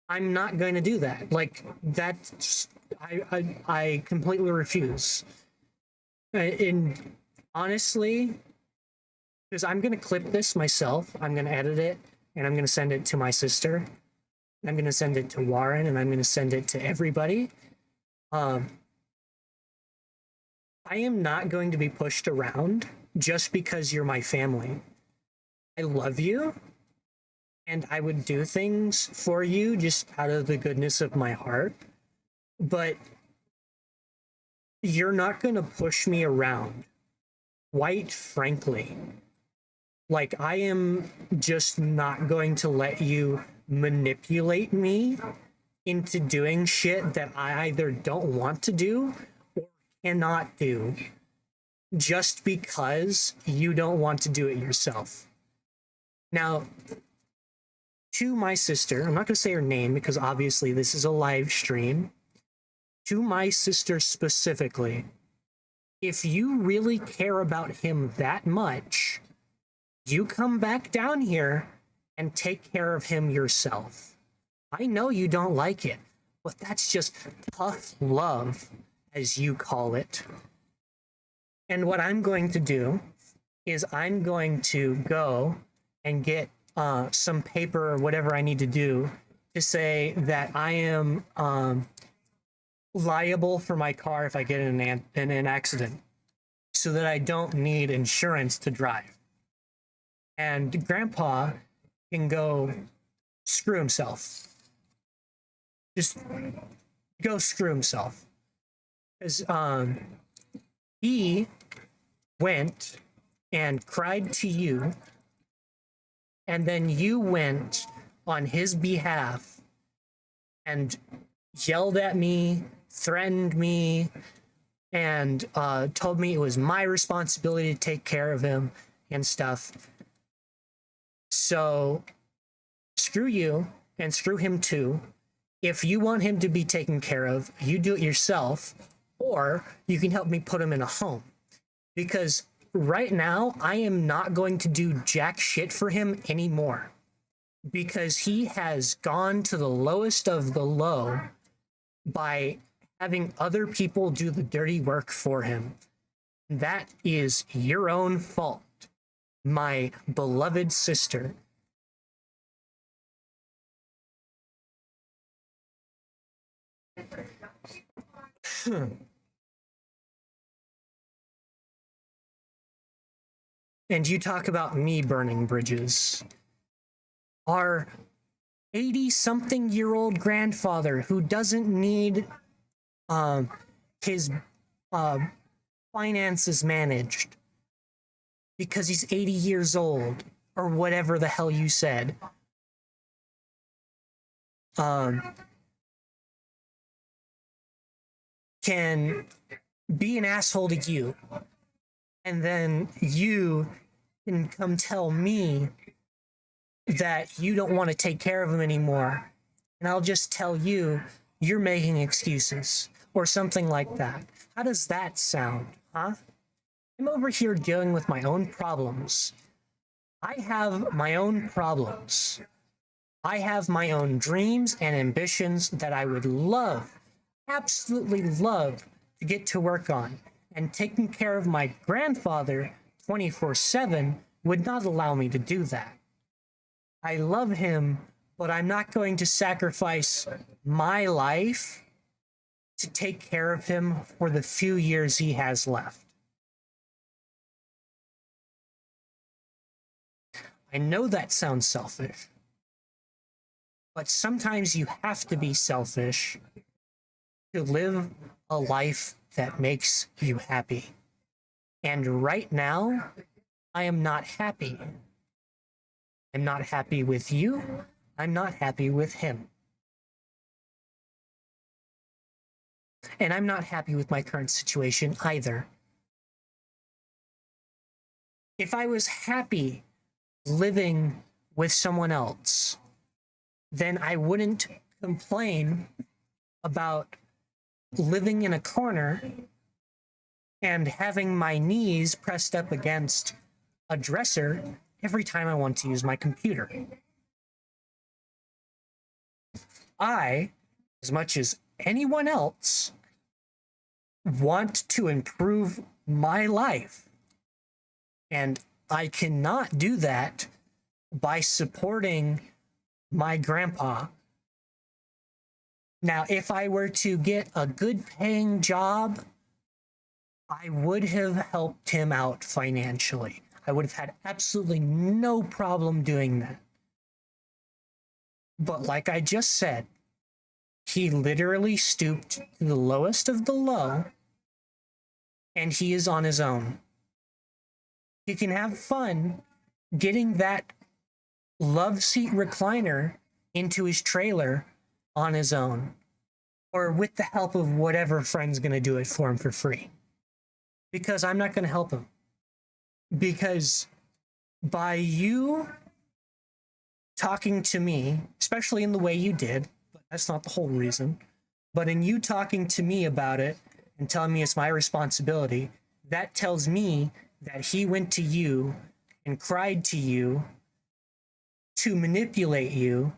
I'm not going to do that. Like, that's, I completely refuse. And honestly, because I'm going to clip this myself, I'm going to edit it, and I'm going to send it to my sister. I'm going to send it to Warren, and I'm going to send it to everybody. I am not going to be pushed around just because you're my family. I love you, and I would do things for you just out of the goodness of my heart. But you're not going to push me around, quite frankly. Like, I am just not going to let you manipulate me into doing shit that I either don't want to do or cannot do just because you don't want to do it yourself. Now, to my sister, I'm not going to say her name because obviously this is a live stream. To my sister specifically, if you really care about him that much, you come back down here and take care of him yourself. I know you don't like it, but that's just tough love, as you call it. And what I'm going to do is I'm going to go and get some paper or whatever I need to do to say that I am liable for my car if I get in an accident, so that I don't need insurance to drive. And Grandpa can go screw himself. Just go screw himself. Because he went and cried to you, and then you went on his behalf and yelled at me, threatened me, and told me it was my responsibility to take care of him and stuff. So screw you, and screw him too. If you want him to be taken care of, you do it yourself, or you can help me put him in a home. Because right now, I am not going to do jack shit for him anymore. Because he has gone to the lowest of the low by having other people do the dirty work for him. That is your own fault, my beloved sister. And you talk about me burning bridges. Our 80-something-year-old grandfather who doesn't need his finances managed because he's 80 years old, or whatever the hell you said. Can be an asshole to you, and then you can come tell me that you don't want to take care of him anymore, and I'll just tell you you're making excuses or something like that. How does that sound, huh? I'm over here dealing with my own problems. I have my own problems. I have my own dreams and ambitions that I would love, absolutely love, to get to work on. And taking care of my grandfather 24/7 would not allow me to do that. I love him, but I'm not going to sacrifice my life to take care of him for the few years he has left. I know that sounds selfish, but sometimes you have to be selfish to live a life that makes you happy. And right now, I am not happy. I'm not happy with you. I'm not happy with him. And I'm not happy with my current situation either. If I was happy living with someone else, then I wouldn't complain about living in a corner and having my knees pressed up against a dresser every time I want to use my computer. I, as much as anyone else, want to improve my life. And I cannot do that by supporting my grandpa. Now, if I were to get a good paying job, I would have helped him out financially. I would have had absolutely no problem doing that. But like I just said, he literally stooped to the lowest of the low, and he is on his own. He can have fun getting that love seat recliner into his trailer on his own, or with the help of whatever friend's going to do it for him for free. Because I'm not going to help him. Because by you talking to me, especially in the way you did, but that's not the whole reason, but in you talking to me about it and telling me it's my responsibility, that tells me that he went to you and cried to you to manipulate you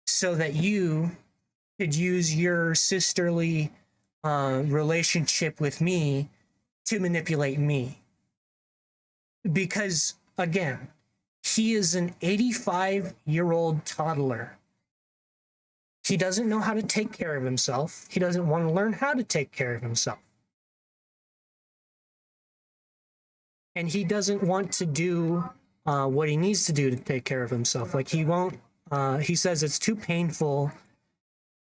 so that you could use your sisterly relationship with me to manipulate me. Because, again, he is an 85-year-old toddler. He doesn't know how to take care of himself. He doesn't want to learn how to take care of himself. And he doesn't want to do what he needs to do to take care of himself. Like, he won't, he says it's too painful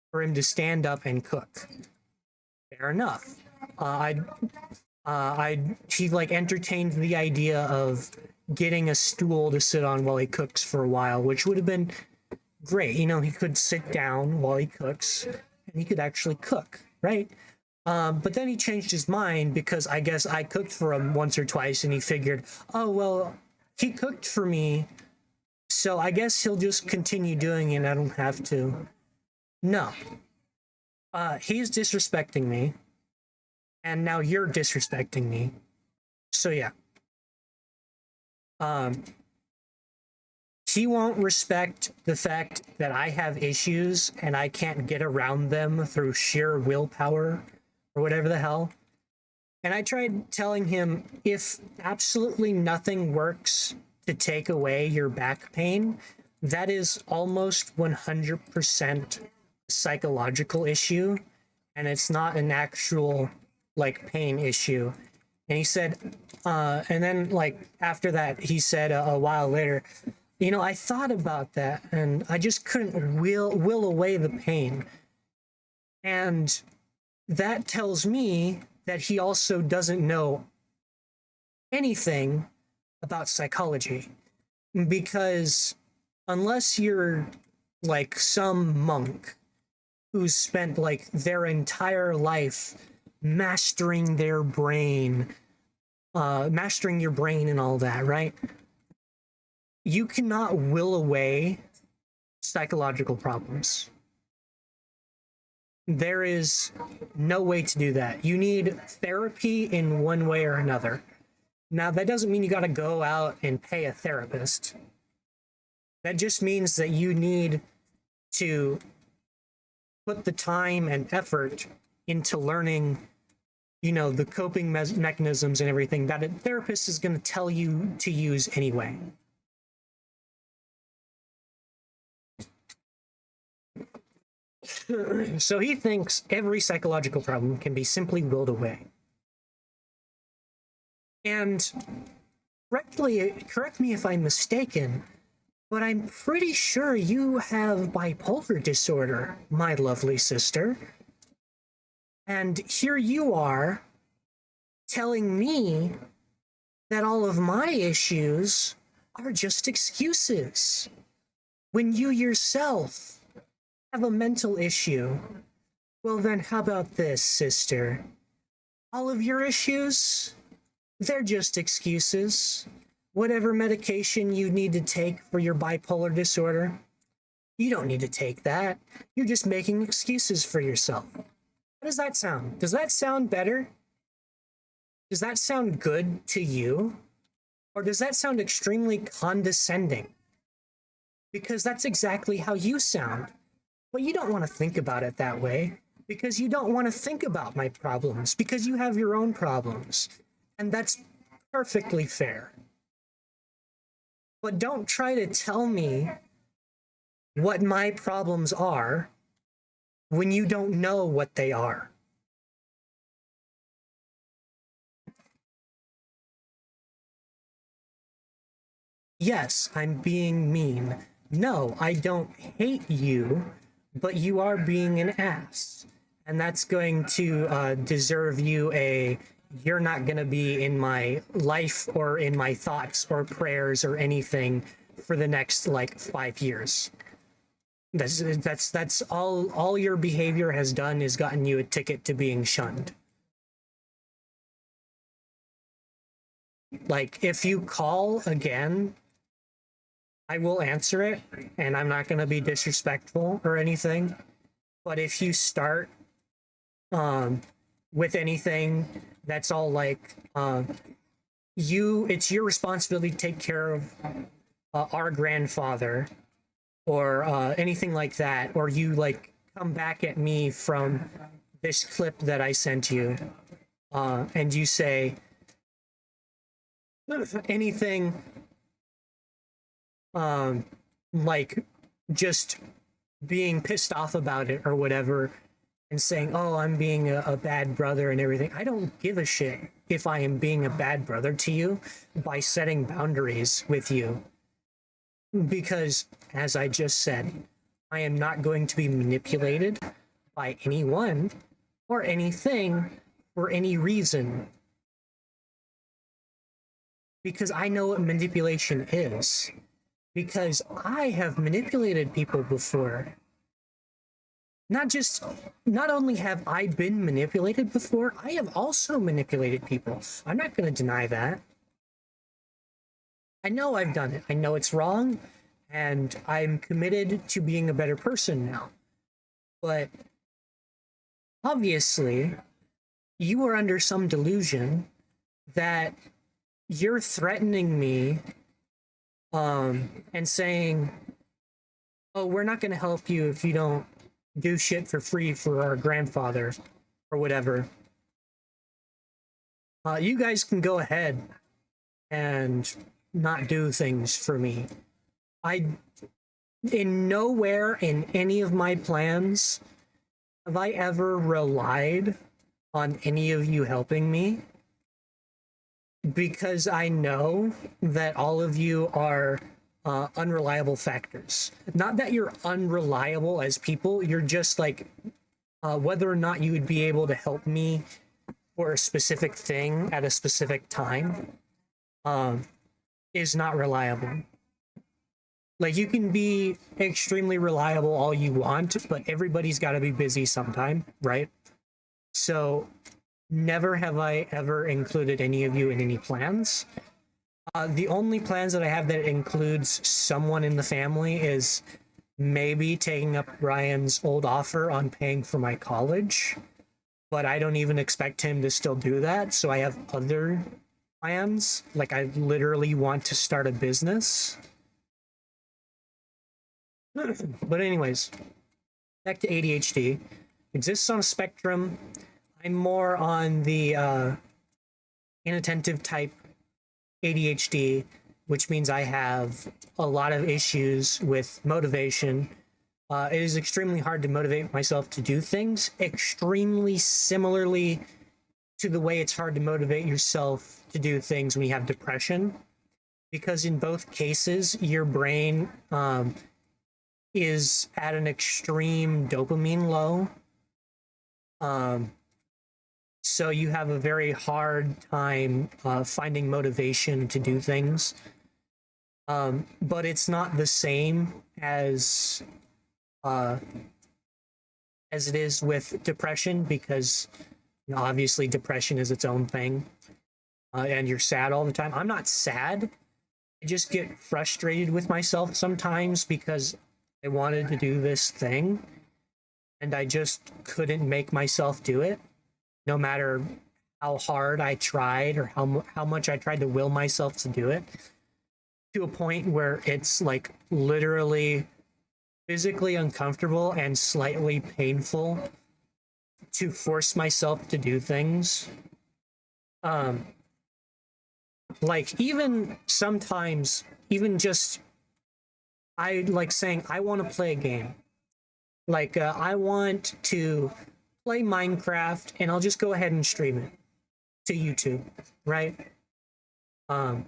for him to stand up and cook. Fair enough. He like entertained the idea of getting a stool to sit on while he cooks for a while, which would have been great. You know, he could sit down while he cooks and he could actually cook, right? But then he changed his mind because I guess I cooked for him once or twice and he figured, oh, well, he cooked for me, so I guess he'll just continue doing it and I don't have to. No. He's disrespecting me. And now you're disrespecting me. So yeah. He won't respect the fact that I have issues and I can't get around them through sheer willpower or whatever the hell. And I tried telling him, if absolutely nothing works to take away your back pain, that is almost 100% psychological issue, and it's not an actual like pain issue. And he said, and then like after that, he said a while later, you know, I thought about that and I just couldn't will away the pain. And that tells me that he also doesn't know anything about psychology, because unless you're like some monk who's spent like their entire life mastering their brain, mastering your brain and all that, right? You cannot will away psychological problems. There is no way to do that. You need therapy in one way or another. Now, that doesn't mean you got to go out and pay a therapist. That just means that you need to put the time and effort into learning, you know, the coping mechanisms and everything that a therapist is going to tell you to use anyway. So he thinks every psychological problem can be simply willed away. And correct me if I'm mistaken, but I'm pretty sure you have bipolar disorder, my lovely sister. And here you are telling me that all of my issues are just excuses, when you yourself have a mental issue. Well then, how about this, sister? All of your issues, they're just excuses. Whatever medication you need to take for your bipolar disorder, you don't need to take that. You're just making excuses for yourself. I How does that sound? Does that sound better? Does that sound good to you? Or does that sound extremely condescending? Because that's exactly how you sound. But you don't want to think about it that way, because you don't want to think about my problems, because you have your own problems. And that's perfectly fair. But don't try to tell me what my problems are when you don't know what they are. Yes, I'm being mean. No, I don't hate you, but you are being an ass. And that's going to deserve you a you're not going to be in my life or in my thoughts or prayers or anything for the next like 5 years. That's all your behavior has done is gotten you a ticket to being shunned. Like, if you call again, I will answer it, and I'm not going to be disrespectful or anything. But if you start with anything that's all like, it's your responsibility to take care of our grandfather, or anything like that, or you like come back at me from this clip that I sent you, and you say anything like just being pissed off about it or whatever, and saying, oh, I'm being a bad brother and everything. I don't give a shit if I am being a bad brother to you by setting boundaries with you. Because, as I just said, I am not going to be manipulated by anyone or anything for any reason. Because I know what manipulation is. Because I have manipulated people before. Not only have I been manipulated before, I have also manipulated people. I'm not going to deny that. I know I've done it. I know it's wrong, and I'm committed to being a better person now. But obviously, you are under some delusion that you're threatening me and saying, oh, we're not going to help you if you don't do shit for free for our grandfather or whatever. You guys can go ahead and not do things for me. In nowhere in any of my plans have I ever relied on any of you helping me, because I know that all of you are unreliable factors. Not that you're unreliable as people, you're just like, whether or not you would be able to help me for a specific thing at a specific time is not reliable. Like, you can be extremely reliable all you want, but everybody's got to be busy sometime, right? So never have I ever included any of you in any plans. The only plans that I have that includes someone in the family is maybe taking up Ryan's old offer on paying for my college, but I don't even expect him to still do that, so I have other plans. Like, I literally want to start a business. But anyways, back to ADHD. Exists on a spectrum. I'm more on the inattentive type ADHD, which means I have a lot of issues with motivation. It is extremely hard to motivate myself to do things, extremely similarly to the way it's hard to motivate yourself to do things when you have depression, because in both cases, your brain is at an extreme dopamine low. So you have a very hard time finding motivation to do things. But it's not the same as it is with depression, because obviously depression is its own thing, and you're sad all the time. I'm not sad. I just get frustrated with myself sometimes because I wanted to do this thing, and I just couldn't make myself do it, no matter how hard I tried or how much I tried to will myself to do it, to a point where it's like literally physically uncomfortable and slightly painful to force myself to do things. Um, like even sometimes, even just I like saying I want to play a game. Like I want to play Minecraft, and I'll just go ahead and stream it to YouTube, right? Um,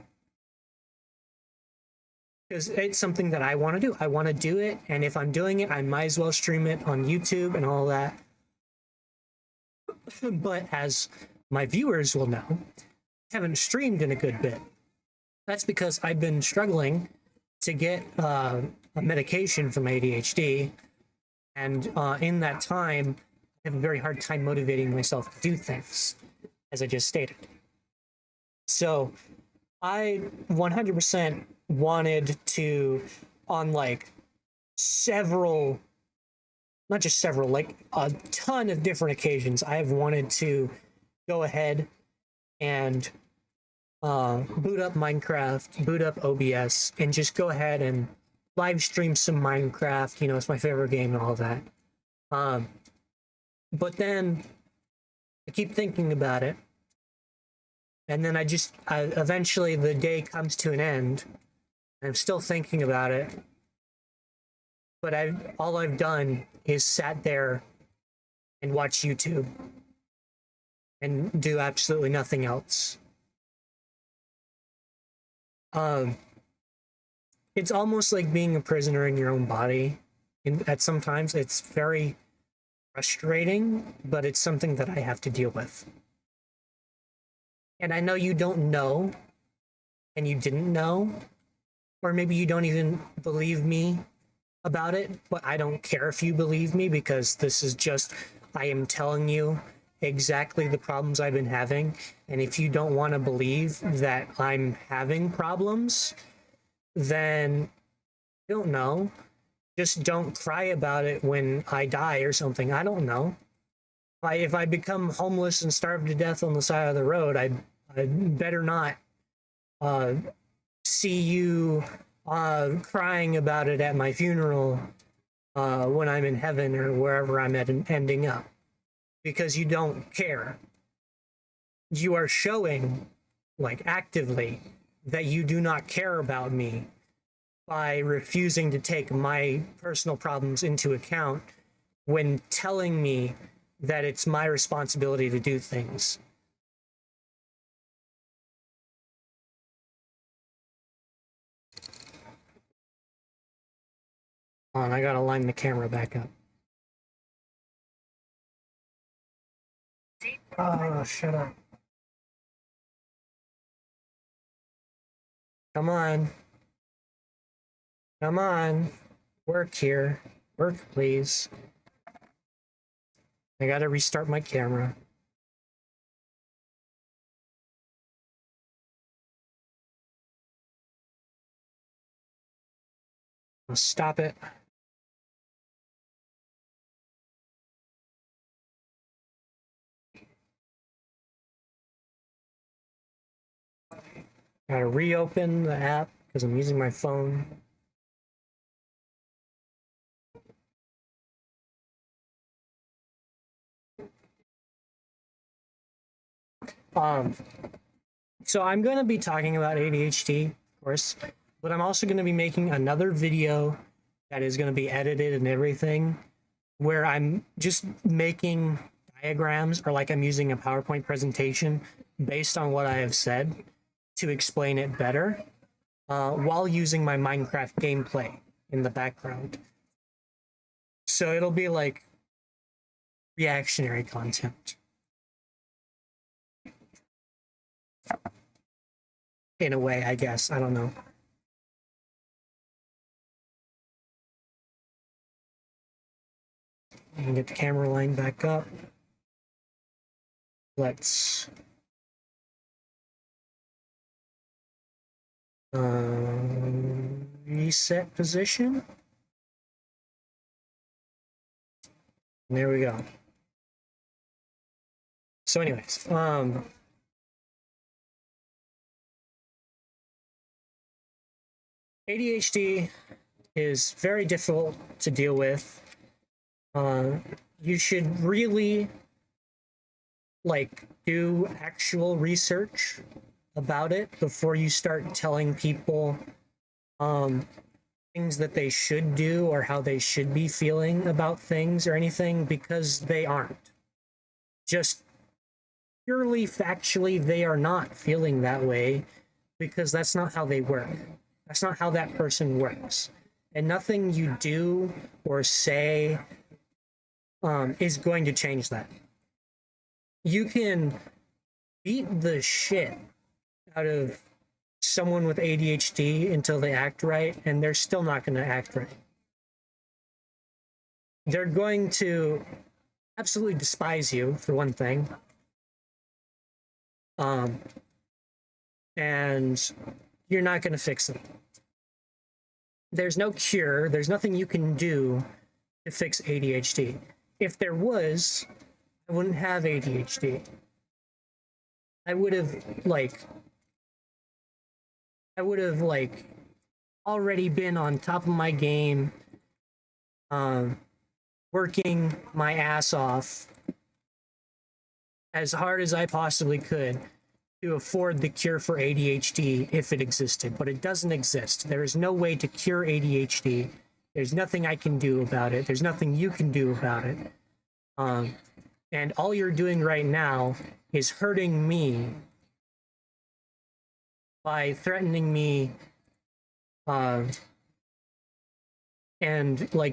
because it's something that I want to do. I want to do it, and if I'm doing it, I might as well stream it on YouTube and all that. But as my viewers will know, I haven't streamed in a good bit. That's because I've been struggling to get a medication for my ADHD, and in that time, I have a very hard time motivating myself to do things, as I just stated. So I 100% wanted to, on like several, not just several, like a ton of different occasions, I have wanted to go ahead and boot up Minecraft, boot up OBS, and just go ahead and live stream some Minecraft. You know, it's my favorite game and all that. But then I keep thinking about it, and then I eventually the day comes to an end. I'm still thinking about it, but all I've done is sat there and watch YouTube and do absolutely nothing else. It's almost like being a prisoner in your own body. At sometimes it's very frustrating, but it's something that I have to deal with. And I know you don't know, and you didn't know, or maybe you don't even believe me about it, but I don't care if you believe me, because this is just, I am telling you exactly the problems I've been having. And if you don't want to believe that I'm having problems, then I don't know. Just don't cry about it when I die or something. I don't know. If I become homeless and starve to death on the side of the road, I better not see you crying about it at my funeral when I'm in heaven or wherever I'm ending up, because you don't care. You are showing, like actively, that you do not care about me by refusing to take my personal problems into account when telling me that it's my responsibility to do things. Hold on, I gotta line the camera back up. Oh, shut up. Come on. Come on. Work here. Work, please. I gotta restart my camera. I'll stop it. Gotta reopen the app because I'm using my phone. So I'm going to be talking about ADHD, of course, but I'm also going to be making another video that is going to be edited and everything, where I'm just making diagrams, or like I'm using a PowerPoint presentation based on what I have said to explain it better, while using my Minecraft gameplay in the background. So it'll be like reactionary content. In a way, I guess. I don't know. And get the camera line back up. Let's reset position. And there we go. So anyways, ADHD is very difficult to deal with. You should really do actual research about it before you start telling people things that they should do or how they should be feeling about things or anything, because they aren't. Just purely factually, they are not feeling that way, because that's not how they work. That's not how that person works. And nothing you do or say is going to change that. You can beat the shit out of someone with ADHD until they act right, and they're still not going to act right. They're going to absolutely despise you, for one thing. And you're not going to fix it. There's no cure. There's nothing you can do to fix ADHD. If there was, I wouldn't have ADHD. I would have already been on top of my game, working my ass off as hard as I possibly could to afford the cure for ADHD if it existed, but it doesn't exist. There is no way to cure ADHD. There's nothing I can do about it. There's nothing you can do about it. And all you're doing right now is hurting me by threatening me and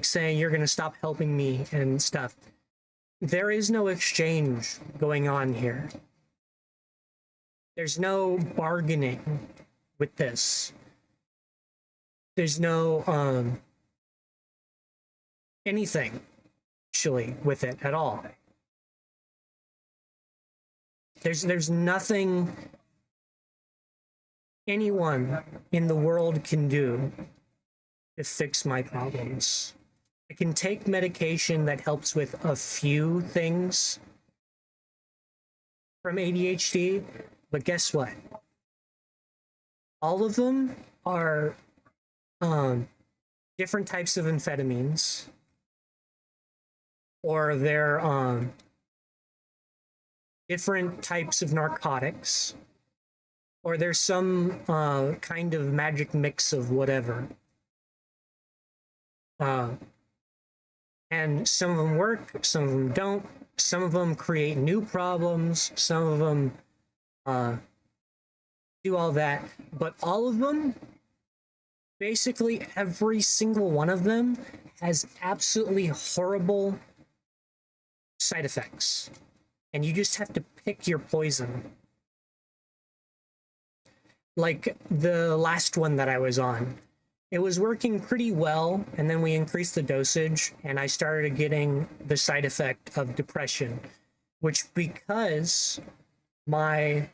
saying you're going to stop helping me and stuff. There is no exchange going on here. There's no bargaining with this. There's no anything actually with it at all. There's nothing anyone in the world can do to fix my problems. I can take medication that helps with a few things from ADHD, but guess what? All of them are different types of amphetamines, or they're different types of narcotics, or there's some kind of magic mix of whatever. And some of them work, some of them don't. Some of them create new problems, some of them do all that. But all of them, basically every single one of them, has absolutely horrible side effects. And you just have to pick your poison. Like the last one that I was on, it was working pretty well, and then we increased the dosage, and I started getting the side effect of depression, which, because I'm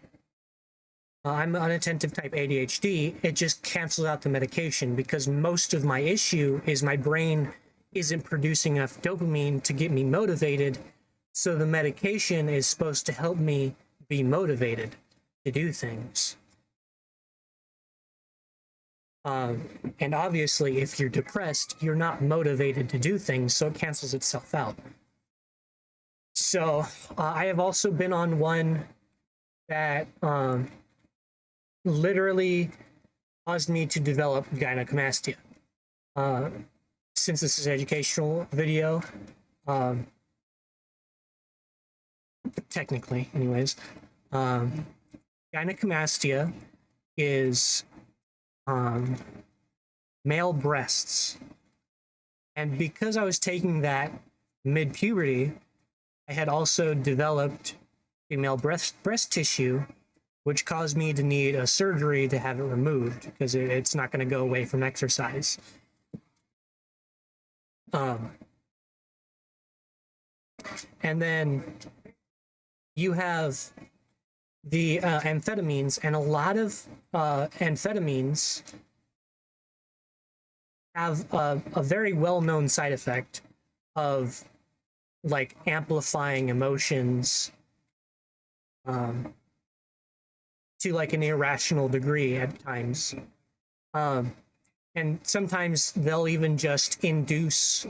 unattentive type ADHD, it just cancels out the medication, because most of my issue is my brain isn't producing enough dopamine to get me motivated, so the medication is supposed to help me be motivated to do things. And obviously, if you're depressed, you're not motivated to do things, so it cancels itself out. So I have also been on one that literally caused me to develop gynecomastia. Since this is an educational video, technically, anyways, gynecomastia is male breasts. And because I was taking that mid-puberty, I had also developed female breast tissue, which caused me to need a surgery to have it removed, because it's not going to go away from exercise. And then you have the amphetamines, and a lot of amphetamines have a very well-known side effect of like amplifying emotions to like an irrational degree at times. And sometimes they'll even just induce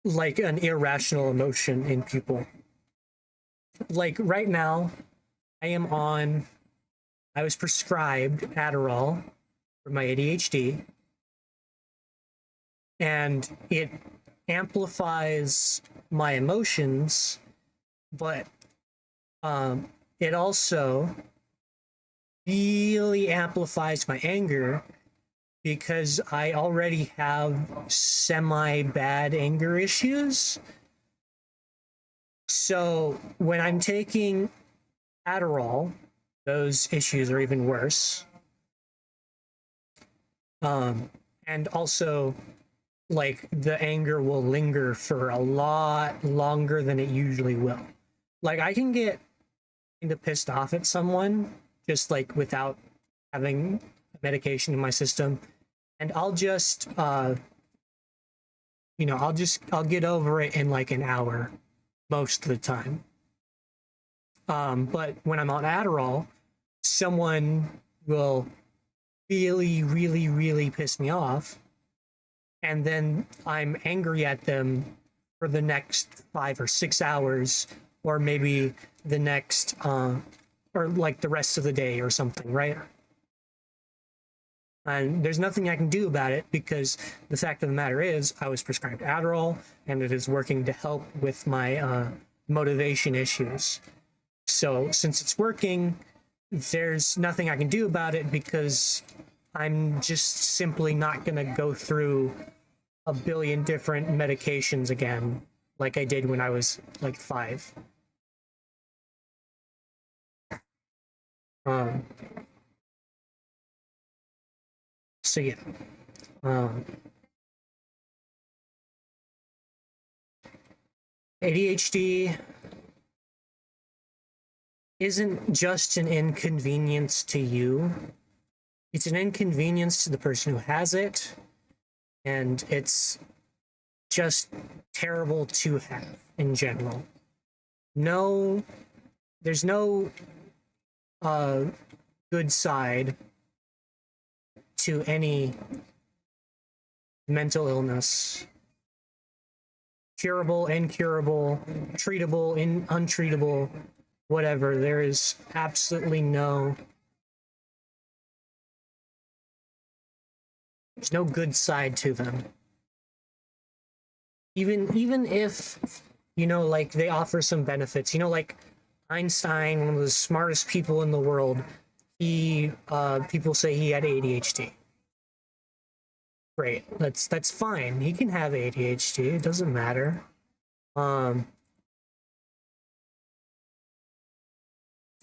like an irrational emotion in people. Like right now, I was prescribed Adderall for my ADHD, and it amplifies my emotions, but it also really amplifies my anger because I already have semi bad anger issues. So when I'm taking Adderall, those issues are even worse. And also, like, the anger will linger for a lot longer than it usually will. Like, I can get kind of pissed off at someone just like without having medication in my system, and I'll just I'll get over it in like an hour most of the time. But when I'm on Adderall, someone will really, really, really piss me off, and then I'm angry at them for the next 5 or 6 hours, or maybe the next, or like the rest of the day or something, right? And there's nothing I can do about it because the fact of the matter is I was prescribed Adderall and it is working to help with my motivation issues. So since it's working, there's nothing I can do about it because I'm just simply not going to go through a billion different medications again like I did when I was like 5. So yeah. ADHD isn't just an inconvenience to you. It's an inconvenience to the person who has it, and it's just terrible to have in general. No, there's no good side to any mental illness. Curable, incurable, treatable, untreatable, whatever. There is absolutely there's no good side to them. Even if, like they offer some benefits, like Einstein, one of the smartest people in the world, people say he had ADHD. Great, that's fine. He can have ADHD. It doesn't matter.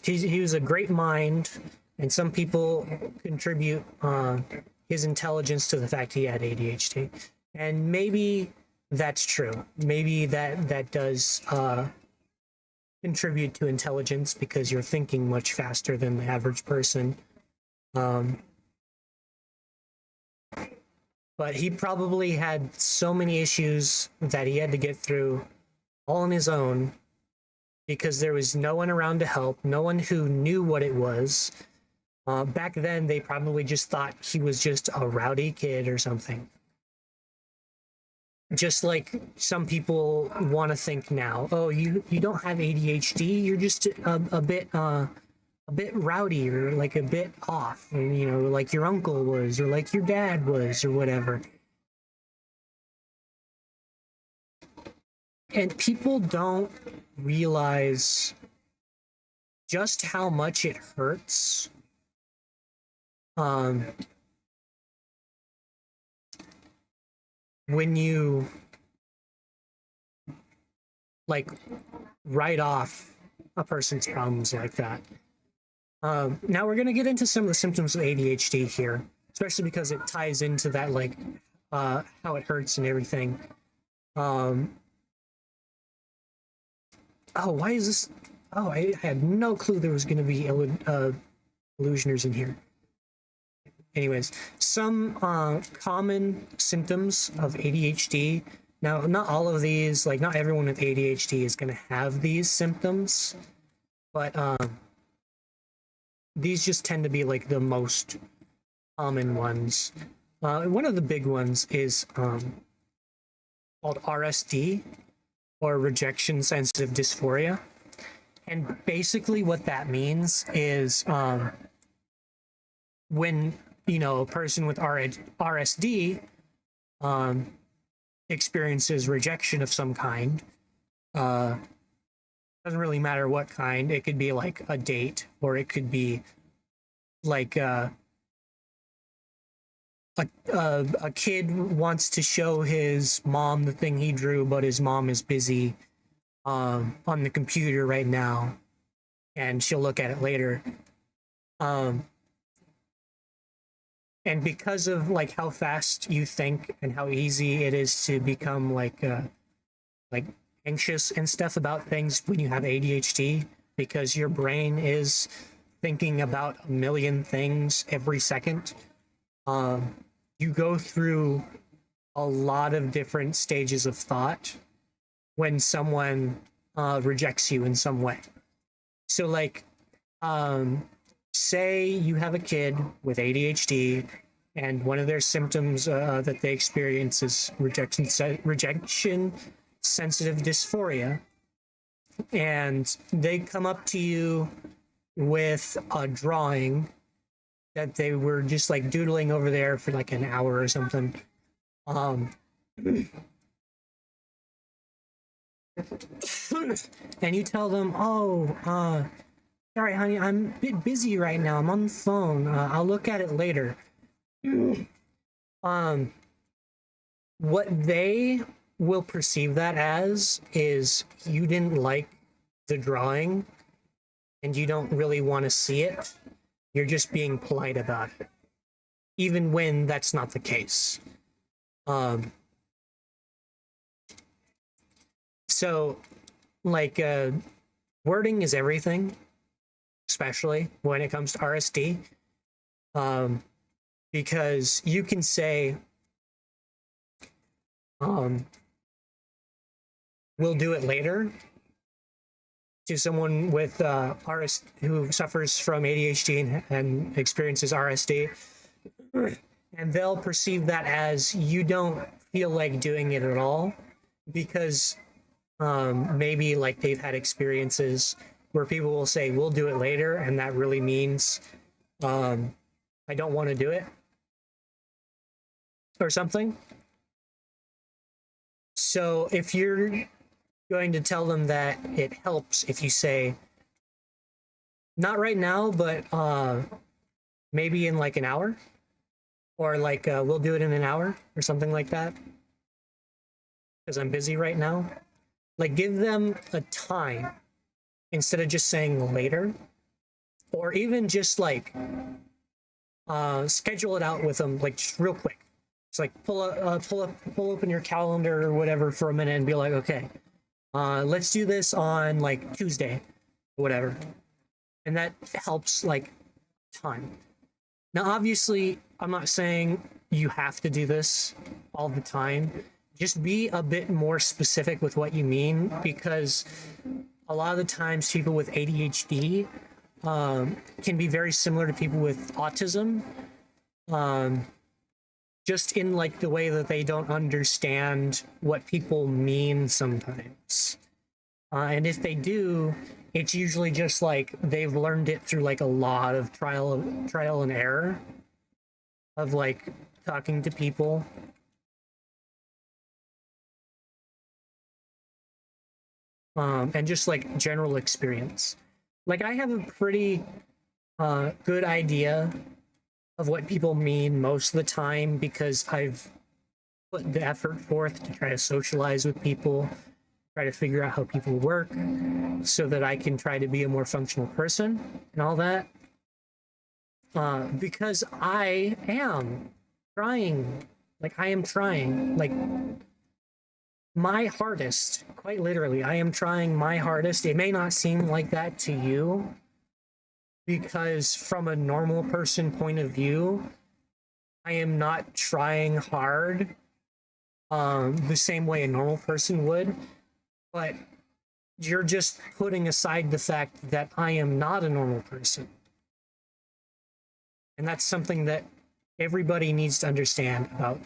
He was a great mind, and some people contribute his intelligence to the fact he had ADHD, and maybe that's true. Maybe that does contribute to intelligence because you're thinking much faster than the average person. But he probably had so many issues that he had to get through all on his own because there was no one around to help, no one who knew what it was. Back then, they probably just thought he was just a rowdy kid or something. Just like some people want to think now, oh, you don't have ADHD, you're just a bit rowdy or like a bit off, and like your uncle was or like your dad was or whatever. And people don't realize just how much it hurts when you like write off a person's problems like that. Now we're going to get into some of the symptoms of ADHD here, especially because it ties into that, like, how it hurts and everything. Oh, why is this? Oh, I had no clue there was going to be illusioners in here. Anyways, some common symptoms of ADHD Now, not all of these, like not everyone with ADHD is going to have these symptoms, but these just tend to be like the most common ones. One of the big ones is called RSD, or rejection sensitive dysphoria. And basically what that means is when, a person with RSD experiences rejection of some kind, doesn't really matter what kind. It could be like a date, or it could be like a kid wants to show his mom the thing he drew, but his mom is busy on the computer right now, and she'll look at it later. And because of like how fast you think and how easy it is to become like anxious and stuff about things when you have ADHD, because your brain is thinking about a million things every second. You go through a lot of different stages of thought when someone rejects you in some way. So like, say you have a kid with ADHD, and one of their symptoms that they experience is rejection sensitive dysphoria, and they come up to you with a drawing that they were just like doodling over there for like an hour or something. And you tell them, oh, sorry, honey, I'm a bit busy right now. I'm on the phone. I'll look at it later. What they will perceive that as is you didn't like the drawing and you don't really want to see it. You're just being polite about it, even when that's not the case. So, like, wording is everything, especially when it comes to RSD, because you can say, we'll do it later, to someone with RSD who suffers from ADHD and experiences RSD, and they'll perceive that as you don't feel like doing it at all, because maybe like they've had experiences where people will say, we'll do it later, and that really means I don't want to do it or something. So if you're going to tell them that it helps if you say, not right now, but maybe in like an hour, or like we'll do it in an hour or something like that, because I'm busy right now. Like, give them a time instead of just saying later, or even just like schedule it out with them, like just real quick. It's like pull open your calendar or whatever for a minute and be like, okay, let's do this on like Tuesday or whatever. And that helps like a ton. Now, obviously, I'm not saying you have to do this all the time. Just be a bit more specific with what you mean, because a lot of the times people with ADHD can be very similar to people with autism, just in like the way that they don't understand what people mean sometimes. And if they do, it's usually just like they've learned it through like a lot of trial and error of like talking to people. And just like general experience. Like, I have a pretty good idea of what people mean most of the time, because I've put the effort forth to try to socialize with people, try to figure out how people work, so that I can try to be a more functional person and all that. Because I am trying, like my hardest, quite literally. I am trying my hardest. It may not seem like that to you, because from a normal person point of view, I am not trying hard the same way a normal person would, but you're just putting aside the fact that I am not a normal person. And that's something that everybody needs to understand about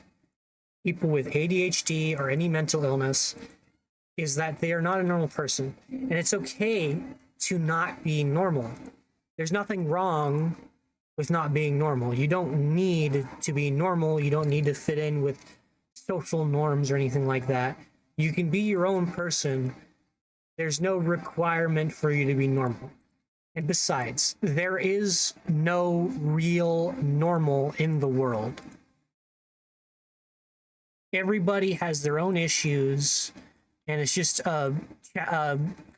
people with ADHD or any mental illness, is that they are not a normal person. And it's okay to not be normal. There's nothing wrong with not being normal. You don't need to be normal. You don't need to fit in with social norms or anything like that. You can be your own person. There's no requirement for you to be normal. And besides, there is no real normal in the world. Everybody has their own issues, and it's just a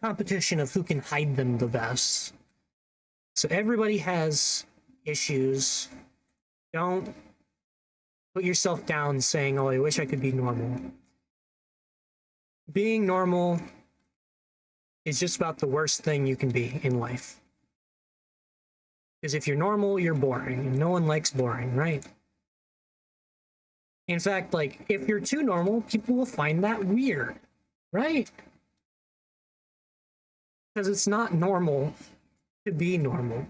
competition of who can hide them the best. So everybody has issues. Don't put yourself down saying, oh, I wish I could be normal. Being normal is just about the worst thing you can be in life. Because if you're normal, you're boring, and no one likes boring, right? In fact, like, if you're too normal, people will find that weird, right? Because it's not normal to be normal.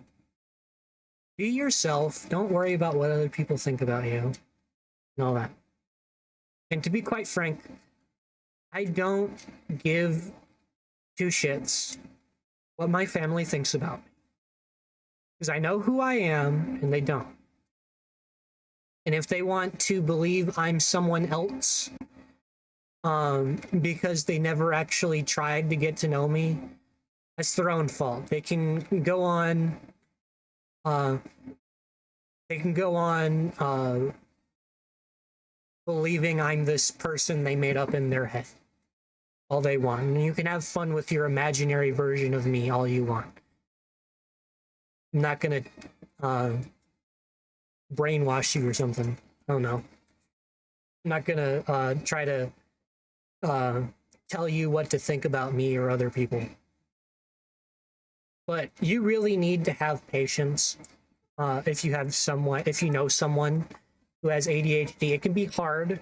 Be yourself. Don't worry about what other people think about you and all that. And to be quite frank, I don't give two shits what my family thinks about me. Because I know who I am, and they don't. And if they want to believe I'm someone else, because they never actually tried to get to know me, that's their own fault. They can go on, believing I'm this person they made up in their head all they want. And you can have fun with your imaginary version of me all you want. I'm not gonna brainwash you or something. I don't know. I'm not gonna try to tell you what to think about me or other people. But you really need to have patience. If you know someone who has ADHD, it can be hard,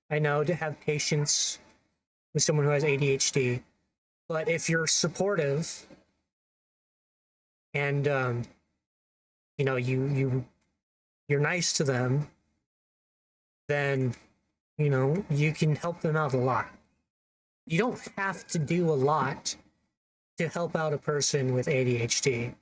I know, to have patience with someone who has ADHD. But if you're supportive and you're nice to them, then you can help them out a lot. You don't have to do a lot to help out a person with ADHD.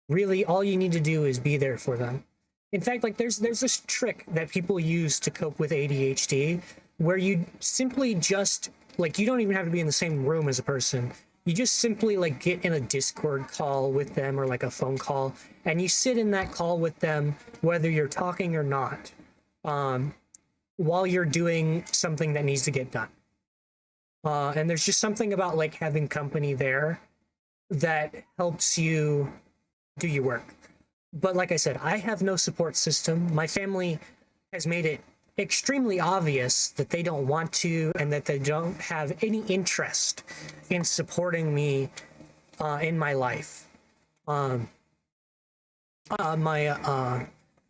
Really, all you need to do is be there for them. In fact, like, there's this trick that people use to cope with ADHD where you simply just, like, you don't even have to be in the same room as a person. You just simply, like, get in a Discord call with them or like a phone call, and you sit in that call with them whether you're talking or not, while you're doing something that needs to get done. And there's just something about, like, having company there that helps you do your work. But like I said, I have no support system. My family has made it extremely obvious that they don't want to, and that they don't have any interest in supporting me in my life. My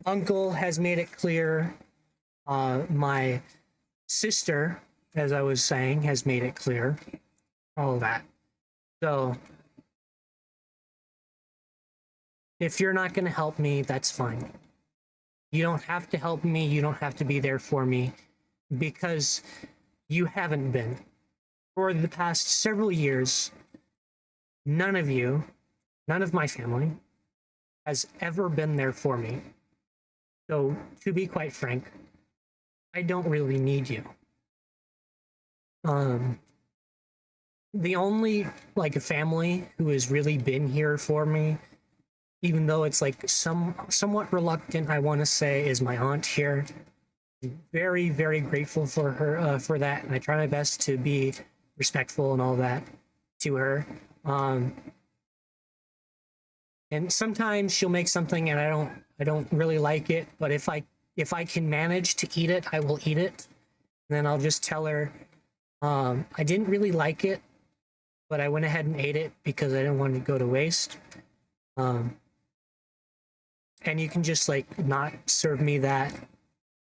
uncle has made it clear. My sister, as I was saying, has made it clear. All of that. So if you're not going to help me, that's fine. You don't have to help me. You don't have to be there for me, because you haven't been. For the past several years, none of my family has ever been there for me. So, to be quite frank, I don't really need you. The only, like, family who has really been here for me, even though it's like somewhat reluctant, I want to say, is my aunt here. I'm very, very grateful for her, for that, and I try my best to be respectful and all that to her. And sometimes she'll make something and I don't really like it, but if I can manage to eat it, I will eat it. And then I'll just tell her, I didn't really like it, but I went ahead and ate it because I didn't want it to go to waste. And you can just, like, not serve me that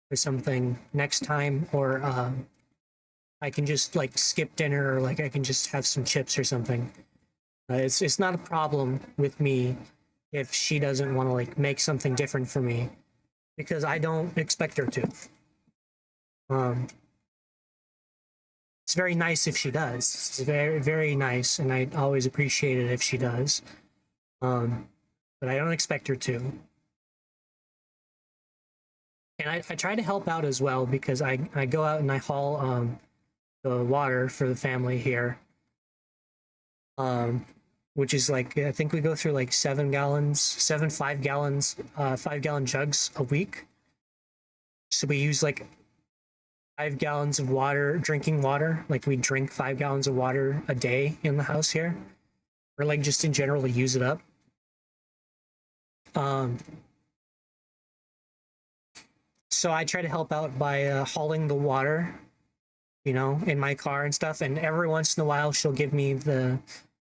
or something next time, or I can just like skip dinner, or like I can just have some chips or something. It's not a problem with me if she doesn't want to like make something different for me, because I don't expect her to. Um, it's very nice if she does. It's very, very nice, and I always appreciate it if she does. But I don't expect her to. And I try to help out as well, because I go out and I haul the water for the family here. Which is like, I think we go through like 5 gallons, 5 gallon jugs a week. So we use like 5 gallons of water, drinking water. Like we drink 5 gallons of water a day in the house here, or like just in general to use it up. So I try to help out by hauling the water, you know, in my car and stuff. And every once in a while, she'll give me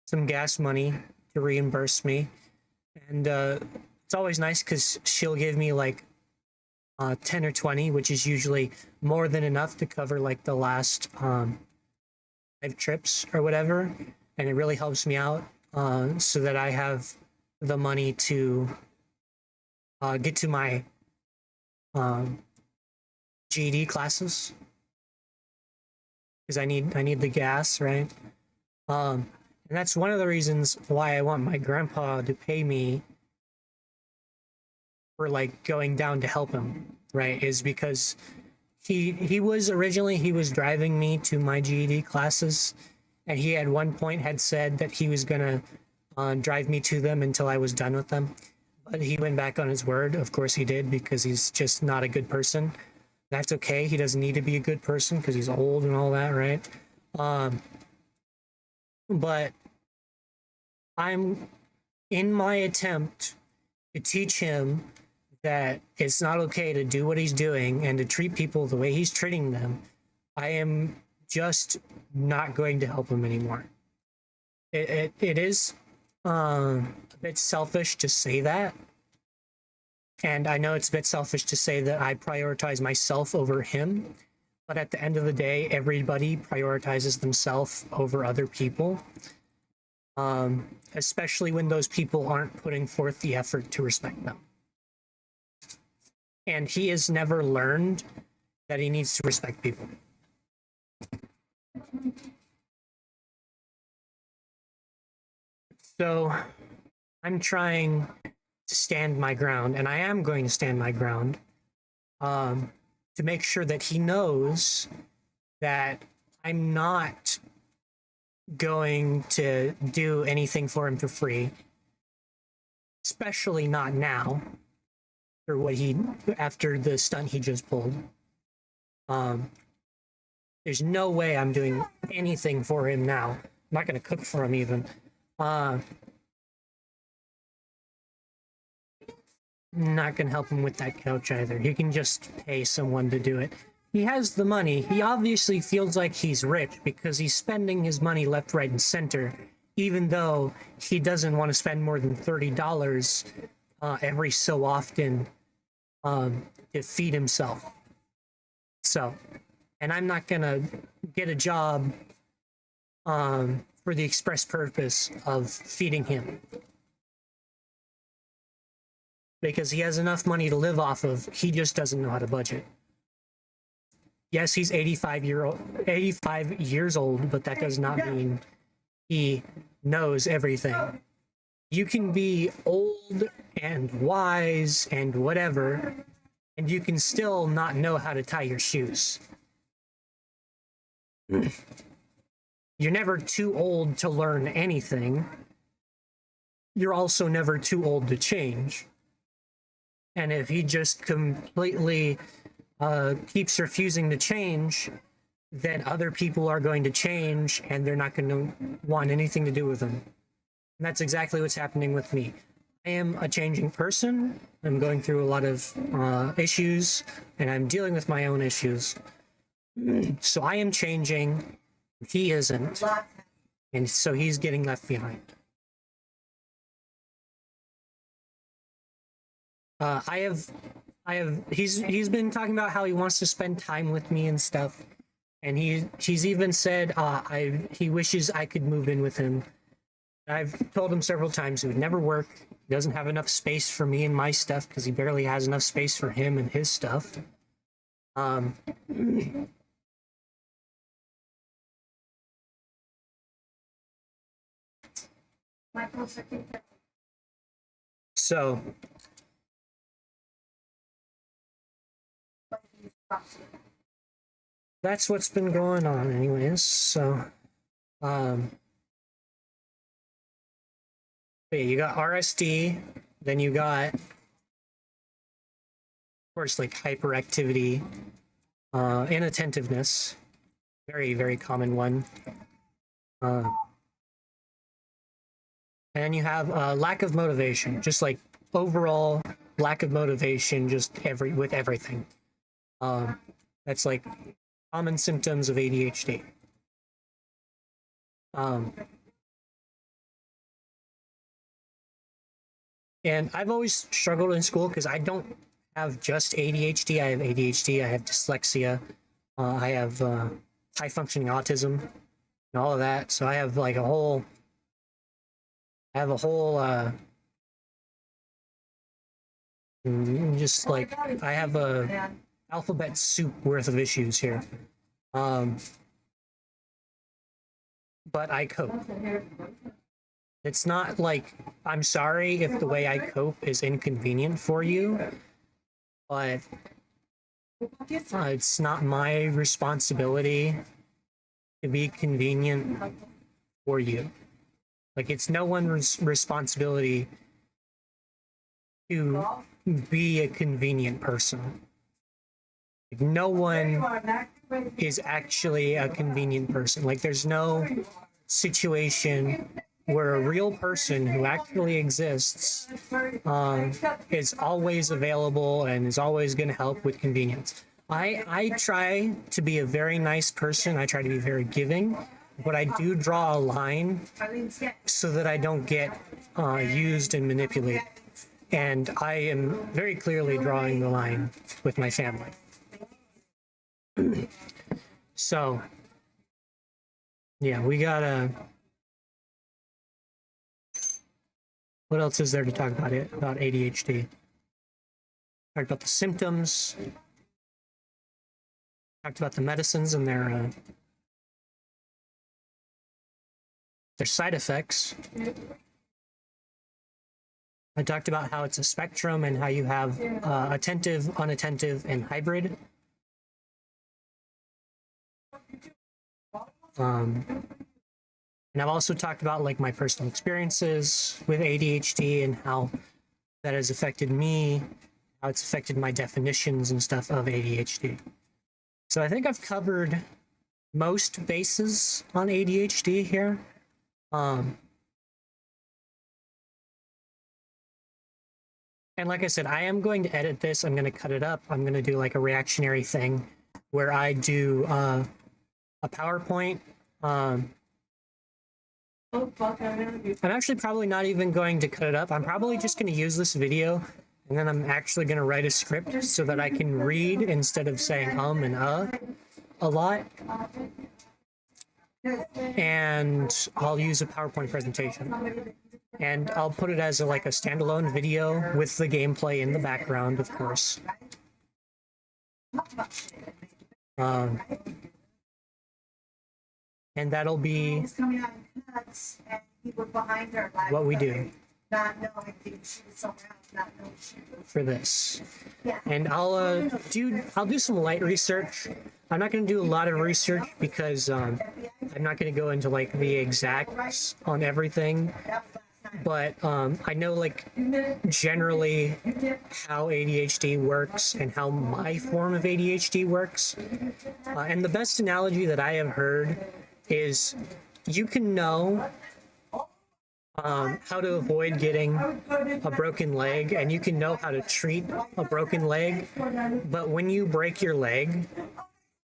some gas money to reimburse me, and it's always nice because she'll give me like 10 or 20, which is usually more than enough to cover like the last 5 trips or whatever, and it really helps me out so that I have the money to get to my GED classes, because I need the gas, right? And that's one of the reasons why I want my grandpa to pay me for like going down to help him, right? Is because he was originally, he was driving me to my GED classes, and he at one point had said that he was gonna drive me to them until I was done with them. But he went back on his word. Of course he did, because he's just not a good person. That's okay. He doesn't need to be a good person because he's old and all that, right? But I'm in my attempt to teach him that it's not okay to do what he's doing and to treat people the way he's treating them. I am just not going to help him anymore. It is a bit selfish to say that. And I know it's a bit selfish to say that I prioritize myself over him. But at the end of the day, everybody prioritizes themselves over other people. Especially when those people aren't putting forth the effort to respect them. And he has never learned that he needs to respect people. So I'm trying to stand my ground, and I am going to stand my ground, to make sure that he knows that I'm not going to do anything for him for free, especially not now, after the stunt he just pulled. There's no way I'm doing anything for him now. I'm not going to cook for him even. I'm not going to help him with that couch either. He can just pay someone to do it. He has the money. He obviously feels like he's rich because he's spending his money left, right, and center, even though he doesn't want to spend more than $30 every so often to feed himself. So, and I'm not going to get a job for the express purpose of feeding him, because he has enough money to live off of. He just doesn't know how to budget. Yes, he's 85 years old, but that does not mean he knows everything. You can be old and wise and whatever, and you can still not know how to tie your shoes. You're never too old to learn anything. You're also never too old to change. And if he just completely keeps refusing to change, then other people are going to change and they're not going to want anything to do with him. And that's exactly what's happening with me. I am a changing person. I'm going through a lot of issues, and I'm dealing with my own issues. So I am changing. He isn't. And so he's getting left behind. He's been talking about how he wants to spend time with me and stuff. And he's even said he wishes I could move in with him. I've told him several times it would never work. He doesn't have enough space for me and my stuff because he barely has enough space for him and his stuff. So that's what's been going on anyways. So but yeah, you got RSD, then you got, of course, like hyperactivity, inattentiveness, very, very common one. And you have lack of motivation, just like overall lack of motivation, just with everything. That's like common symptoms of ADHD. And I've always struggled in school because I don't have just ADHD. I have ADHD, I have dyslexia, I have high functioning autism, and all of that. So I have like a whole just like I have a alphabet soup worth of issues here. But I cope. It's not like I'm sorry if the way I cope is inconvenient for you, but it's not my responsibility to be convenient for you. Like, it's no one's responsibility to be a convenient person. Like, no one is actually a convenient person. Like, there's no situation where a real person who actually exists is always available and is always going to help with convenience. I try to be a very nice person. I try to be very giving, but I do draw a line so that I don't get used and manipulated. And I am very clearly drawing the line with my family. So, yeah, we gotta... What else is there to talk about about ADHD? Talked about the symptoms. Talked about the medicines and their side effects. I talked about how it's a spectrum and how you have attentive, unattentive, and hybrid. And I've also talked about like my personal experiences with ADHD and how that has affected me, how it's affected my definitions and stuff of ADHD. So I think I've covered most bases on ADHD here. And like I said, I am going to edit this. I'm going to cut it up. I'm going to do like a reactionary thing where I do a PowerPoint. I'm actually probably not even going to cut it up. I'm probably just going to use this video, and then I'm actually going to write a script so that I can read instead of saying and a lot. And I'll use a PowerPoint presentation. And I'll put it as like a standalone video with the gameplay in the background, of course. And that'll be what we do for this. And I'll do some light research. I'm not going to do a lot of research because I'm not going to go into like the exacts on everything. But I know like generally how ADHD works and how my form of ADHD works. And the best analogy that I have heard is you can know how to avoid getting a broken leg, and you can know how to treat a broken leg, but when you break your leg,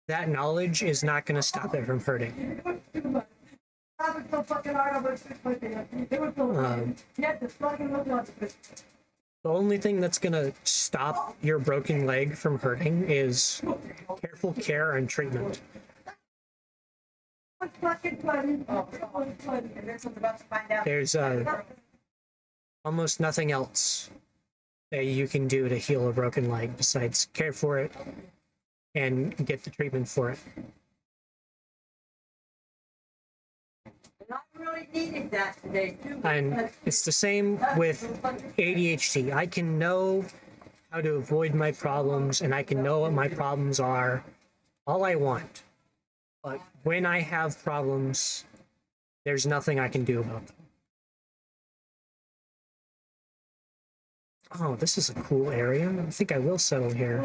that knowledge is not going to stop it from hurting. The only thing that's going to stop your broken leg from hurting is careful care and treatment. There's almost nothing else that you can do to heal a broken leg besides care for it and get the treatment for it. I really needed that today too. And it's the same with ADHD. I can know how to avoid my problems and I can know what my problems are all I want. But when I have problems, there's nothing I can do about them. Oh, this is a cool area. I think I will settle here.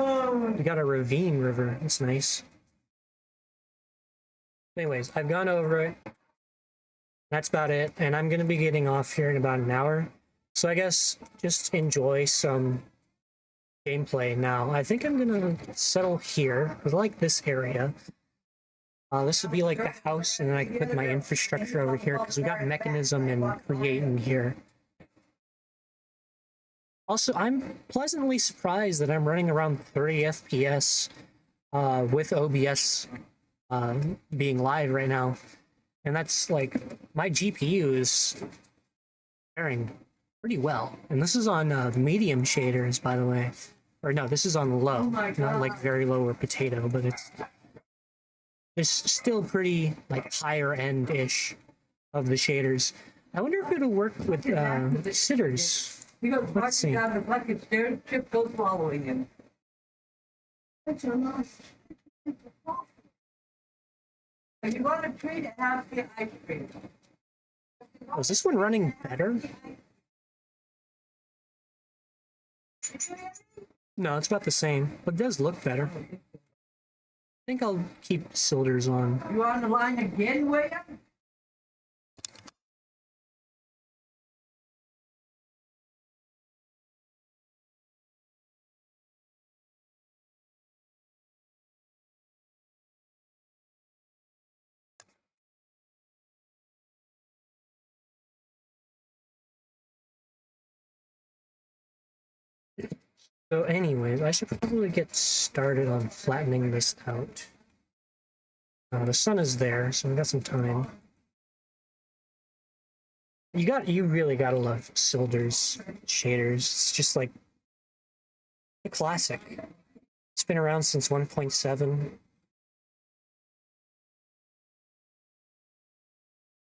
We got a ravine river. That's nice. Anyways, I've gone over it. That's about it. And I'm going to be getting off here in about an hour. So I guess just enjoy some gameplay now. I think I'm going to settle here. I like this area. This would be like the house, and then I can put my infrastructure over here because we got mechanism and create in here. Also, I'm pleasantly surprised that I'm running around 30 FPS with OBS being live right now. And that's like, my GPU is faring pretty well. And this is on medium shaders, by the way. Or no, this is on low. Not like very low or potato, but it's still pretty like higher end-ish of the shaders. I wonder if it'll work with sitters. Let's see. Down the bucket stairs, Chip goes following him. If you want a treat, it has to be ice cream. Oh, is this one running better? No, it's about the same, but it does look better. I think I'll keep cylinders on. You on the line again, William? So anyways, I should probably get started on flattening this out. The sun is there, so we got some time. You really gotta love Silder's shaders. It's just like a classic. It's been around since 1.7.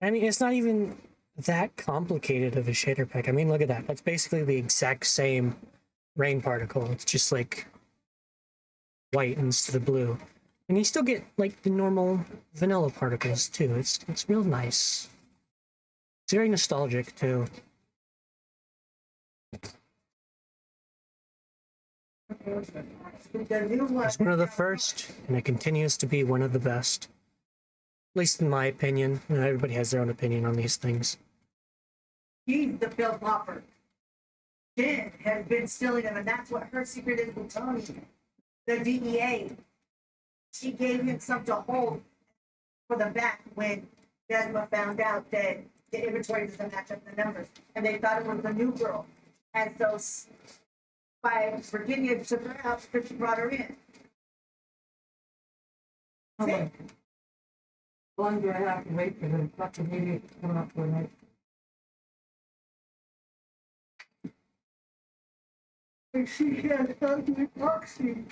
I mean, it's not even that complicated of a shader pack. I mean, look at that. That's basically the exact same rain particle. It's just like white instead of blue. And you still get like the normal vanilla particles too. It's real nice. It's very nostalgic too. It's one of the first, and it continues to be one of the best. At least in my opinion. You know, everybody has their own opinion on these things. He's the Bill Popper. Jen has been stealing them, and that's what her secret is with Tony. The DEA. She gave him some to hold for the back when Desma found out that the inventory doesn't match up the numbers, and they thought it was the new girl. And so, by Virginia took her out because she brought her in. How long do I have to wait for the fucking idiot to come up with it? And she has ugly proxy.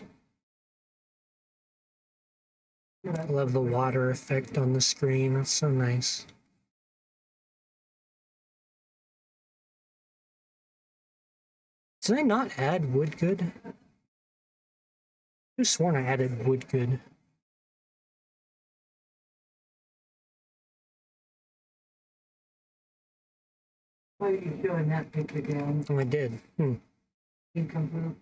I love the water effect on the screen. That's so nice. Did I not add Woodgood? I could have sworn I added Woodgood. Why are you showing that picture again? Oh, I did. Incomplete.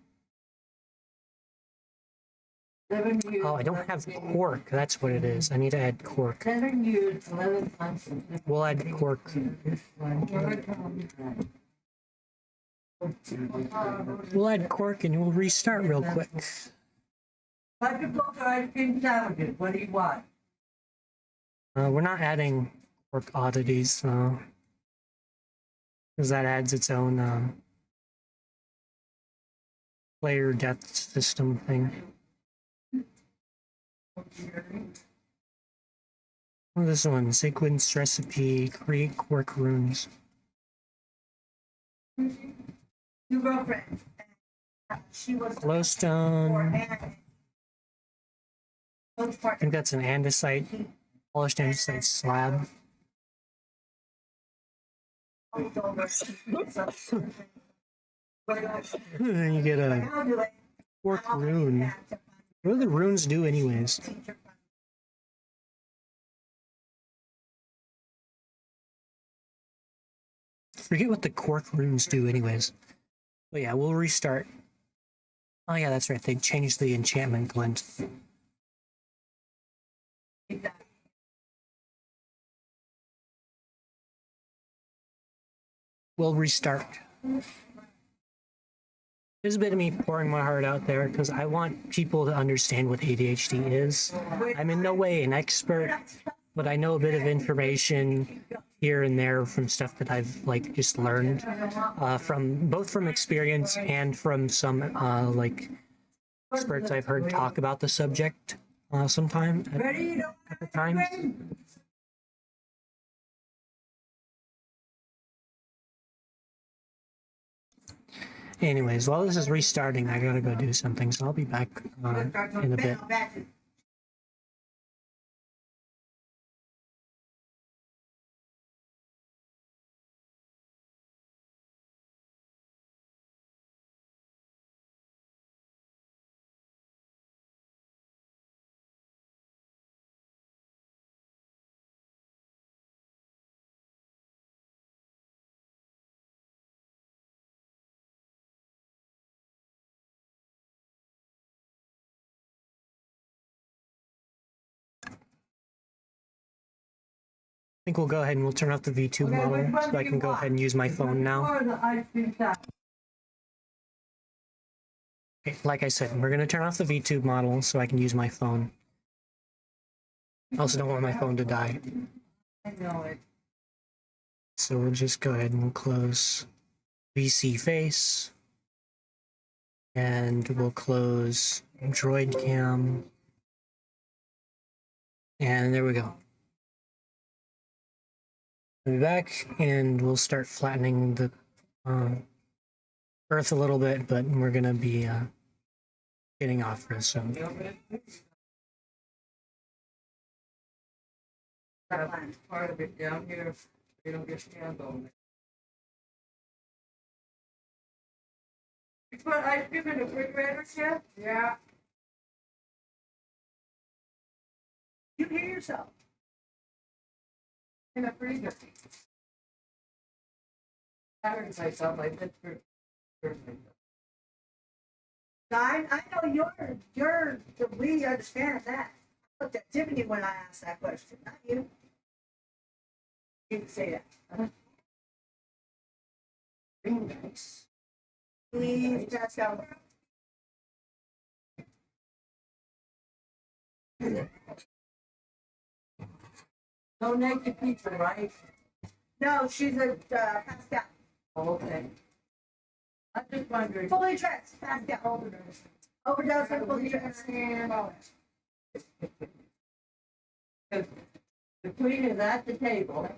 7 years. Oh, I don't have cork. That's what it is. I need to add cork. 7 years, 11 months. We'll add cork. We'll add cork and we'll restart real quick. Quadruple ice cream sandwiches. What do you want? We're not adding cork oddities though, because that adds its own player death system thing. This one, sequence recipe, create quirk runes. New girlfriend. She was Glowstone. I think that's an andesite, polished andesite slab. And then you get a quirk rune. What do the runes do anyways? Forget what the quirk runes do anyways. But yeah, we'll restart. Oh yeah, that's right. They changed the enchantment glint. We'll restart. There's a bit of me pouring my heart out there because I want people to understand what ADHD is. I'm in no way an expert, but I know a bit of information here and there from stuff that I've like just learned from both from experience and from some like experts I've heard talk about the subject sometime at the times. Anyways, while this is restarting, I gotta go do something, so I'll be back in a bit. I think we'll go ahead and we'll turn off the V2 model so I can go ahead and use my phone now. Okay, like I said, we're going to turn off the V2 model so I can use my phone. I also don't want my phone to die. I know it. So we'll just go ahead and we'll close VC face. And we'll close Droid Cam. And there we go. We'll be back and we'll start flattening the Earth a little bit, but we're going to be getting off real soon. Part of it down here, they don't get scanned on it. You put ice cream in the refrigerator yet? Yeah. You hear yourself. In the freezer. I heard myself, I did for. I know we understand that. I looked at Tiffany when I asked that question, not you. You can say that. Nice. Please, that's how. No naked pizza, right? No, she's a passed out. Oh, okay. I'm just wondering. Fully dressed, passed out. Overdose and fully dressed. The queen is at the table.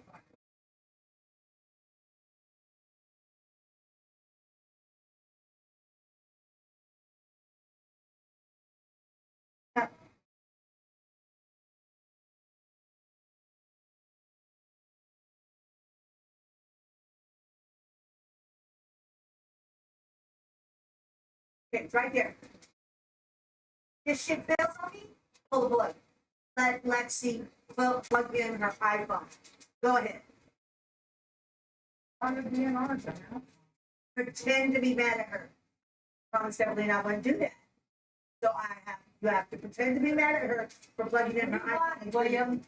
Okay, it's right there. This shit fails on me, pull the plug. Let Lexi plug in her iPhone. Go ahead. I'm being honest, huh? Pretend to be mad at her. Promise definitely not going to do that. So you have to pretend to be mad at her for plugging in her iPhone. William.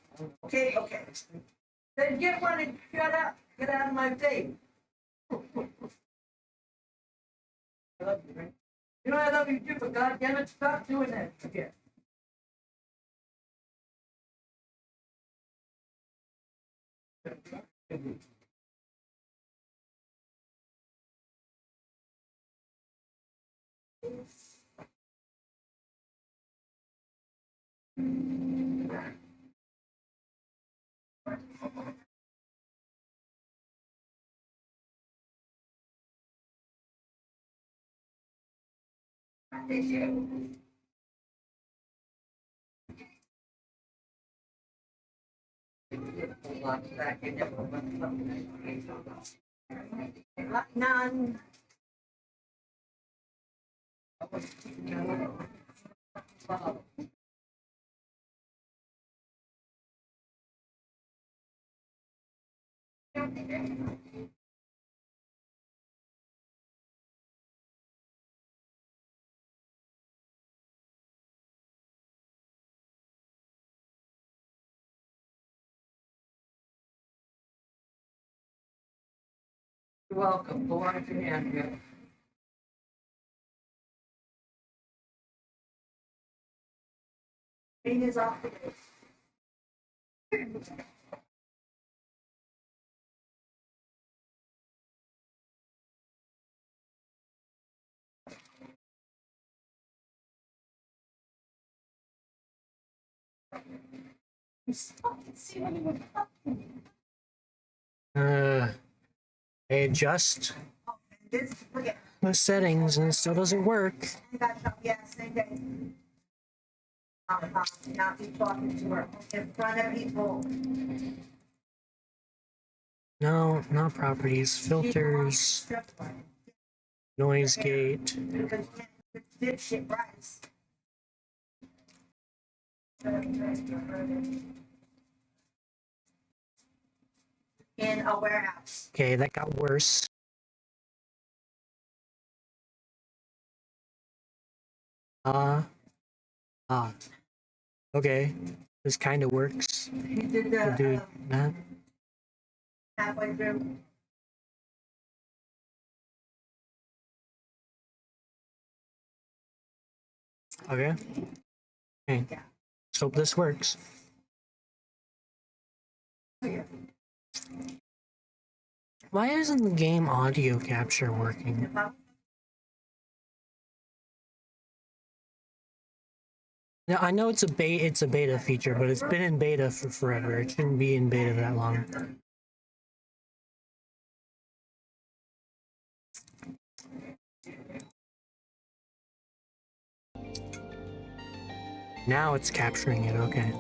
Okay, okay. Then get one and shut up. Get out of my face. I love you, right? You know I love you too, but goddammit, stop doing that again. None. You're welcome. Go on to your hand. Rain is off the base. I adjust This, look at, the settings and it still doesn't work. yeah, same day. Not be talking to her in front of people. No, not properties, filters, noise gate. Because dipshit Bryce. In a warehouse. Okay, that got worse. Okay, this kind of works. He did We'll do the that. halfway through. Okay. Okay. Yeah. Let's hope this works. Why isn't the game audio capture working? Now, I know it's a beta feature, but it's been in beta for forever. It shouldn't be in beta that long. Now it's capturing it, okay.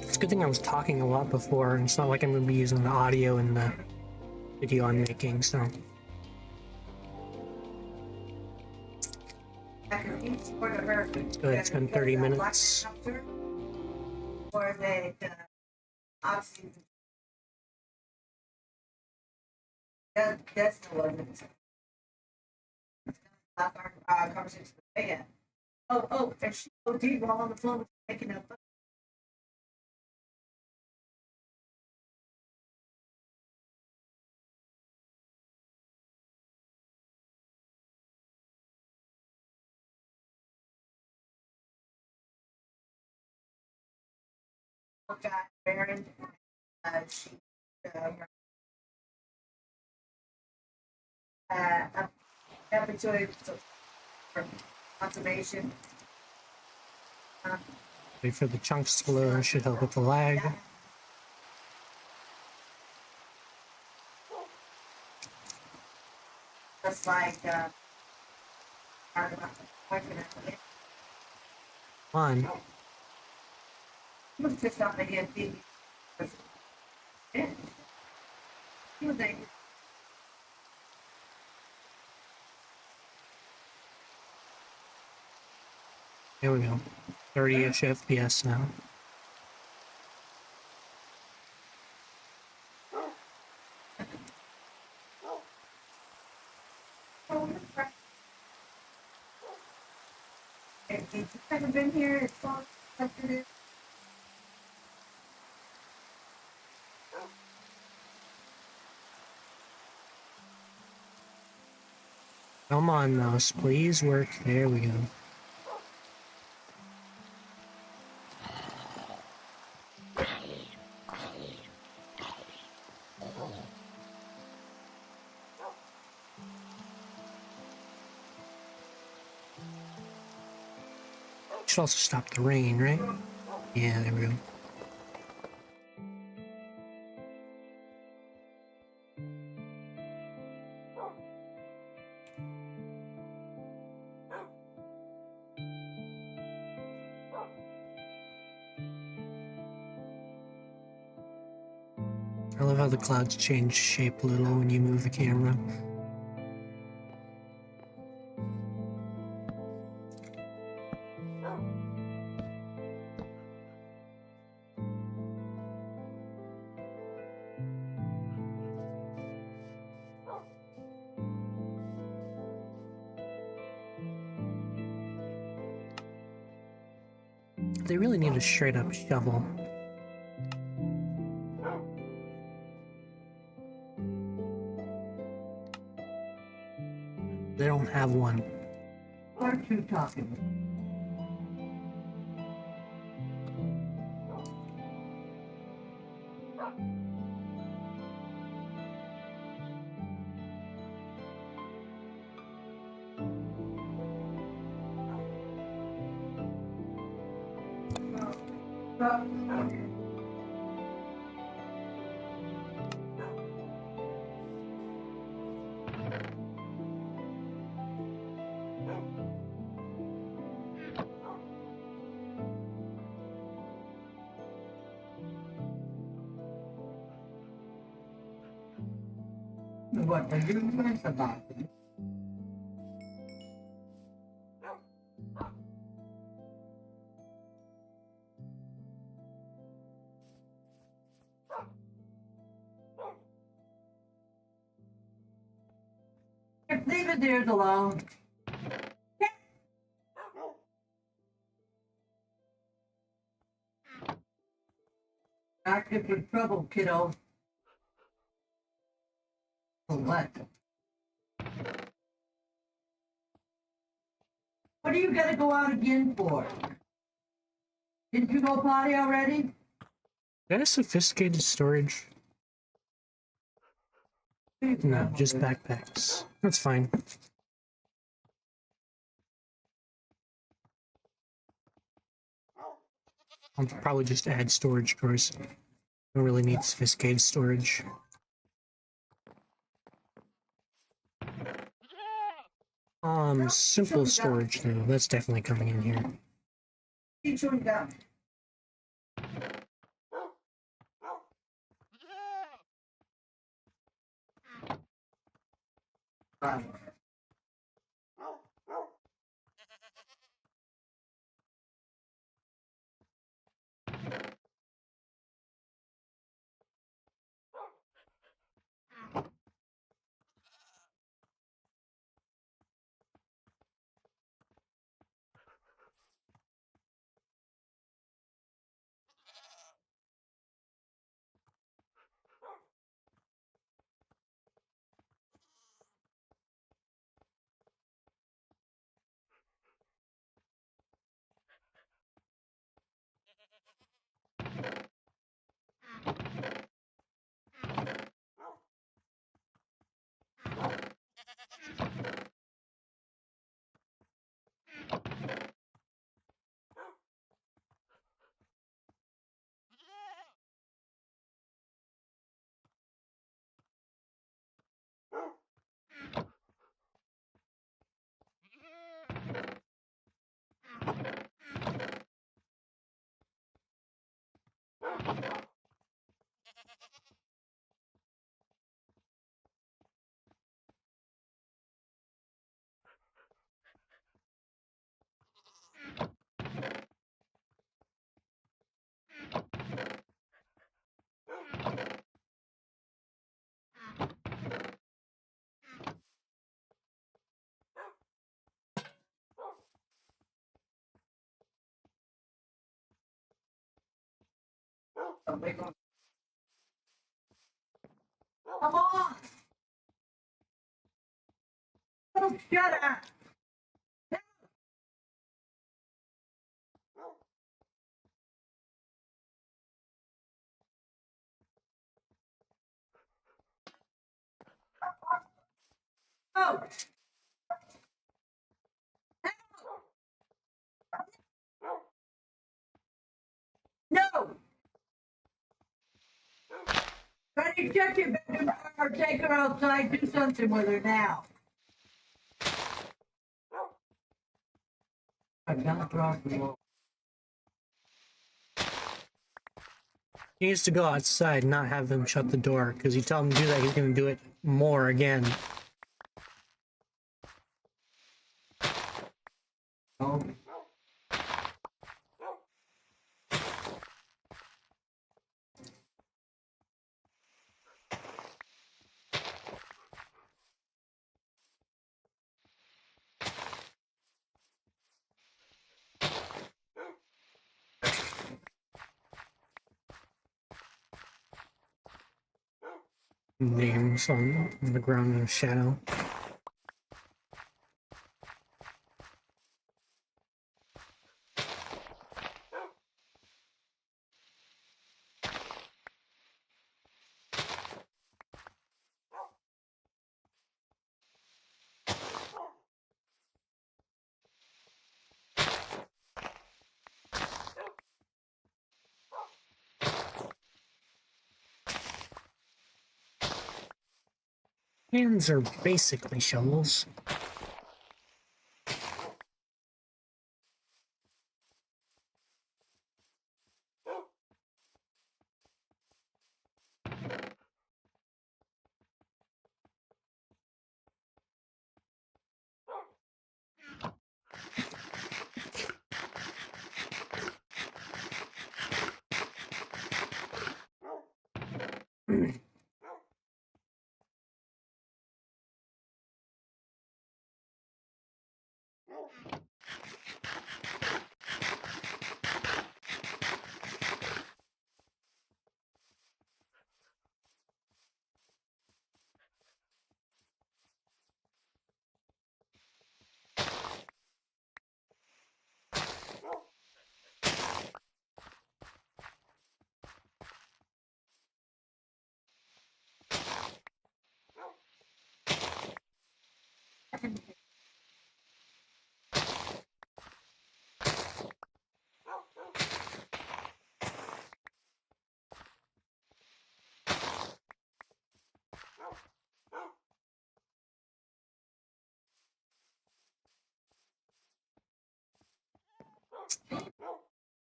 It's a good thing I was talking a lot before, and it's not like I'm going to be using the audio in the video I'm making, so. Good, it's been 30 minutes. Or they, obviously, that's the one. Our conversation with Megan. Oh, and she OD while on the phone making up. Got Baron, she, episode for conservation. Wait for the chunks to load, should help with the lag. Just like, One. he was pissed off that he had big. He was angry. There we go. 30-ish FPS now. If you haven't been here, it's all up to this. Come on, mouse, please work. There we go. Should also stop the rain, right? Yeah, there we go. I love how the clouds change shape a little when you move the camera. They really need a straight up shovel. They don't have one. Aren't you talking? What are you doing about it? Leave the deers alone. Active for trouble, kiddo. For what? What are you gonna go out again for? Didn't you go potty already? That is sophisticated storage. No, just backpacks. That's fine. I'll probably just add storage drawers. Don't really need sophisticated storage. Simple storage though. That's definitely coming in here. Keep chewing gum. Come on! Oh, shut up! Oh! No! Try to check your bedroom or take her outside, do something with her now. I'm not dropping the wall. He needs to go outside, not have him shut the door, because you tell him to do that, he's gonna do it more again. Oh. Names on the ground in the shadow. Hands are basically shovels.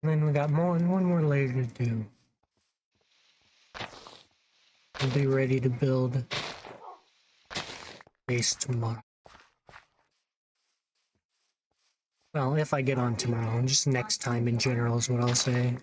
And then we got one more layer to do. We'll be ready to build base tomorrow. Well, if I get on tomorrow, just next time in general is what I'll say.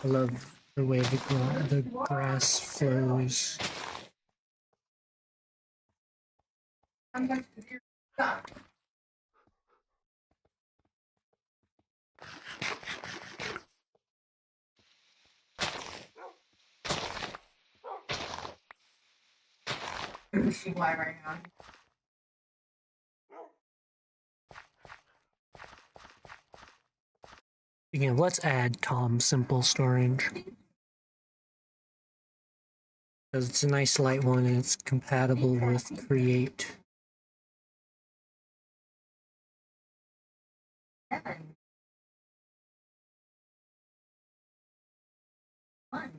I love the way the grass flows. See why right now. Speaking of, let's add calm simple storage. Because it's a nice light one and it's compatible with Create. Seven. One.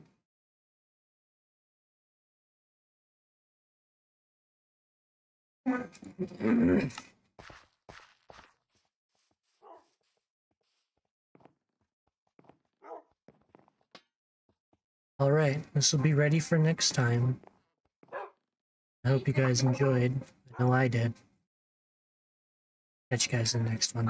Alright, this will be ready for next time. I hope you guys enjoyed. I know I did. Catch you guys in the next one.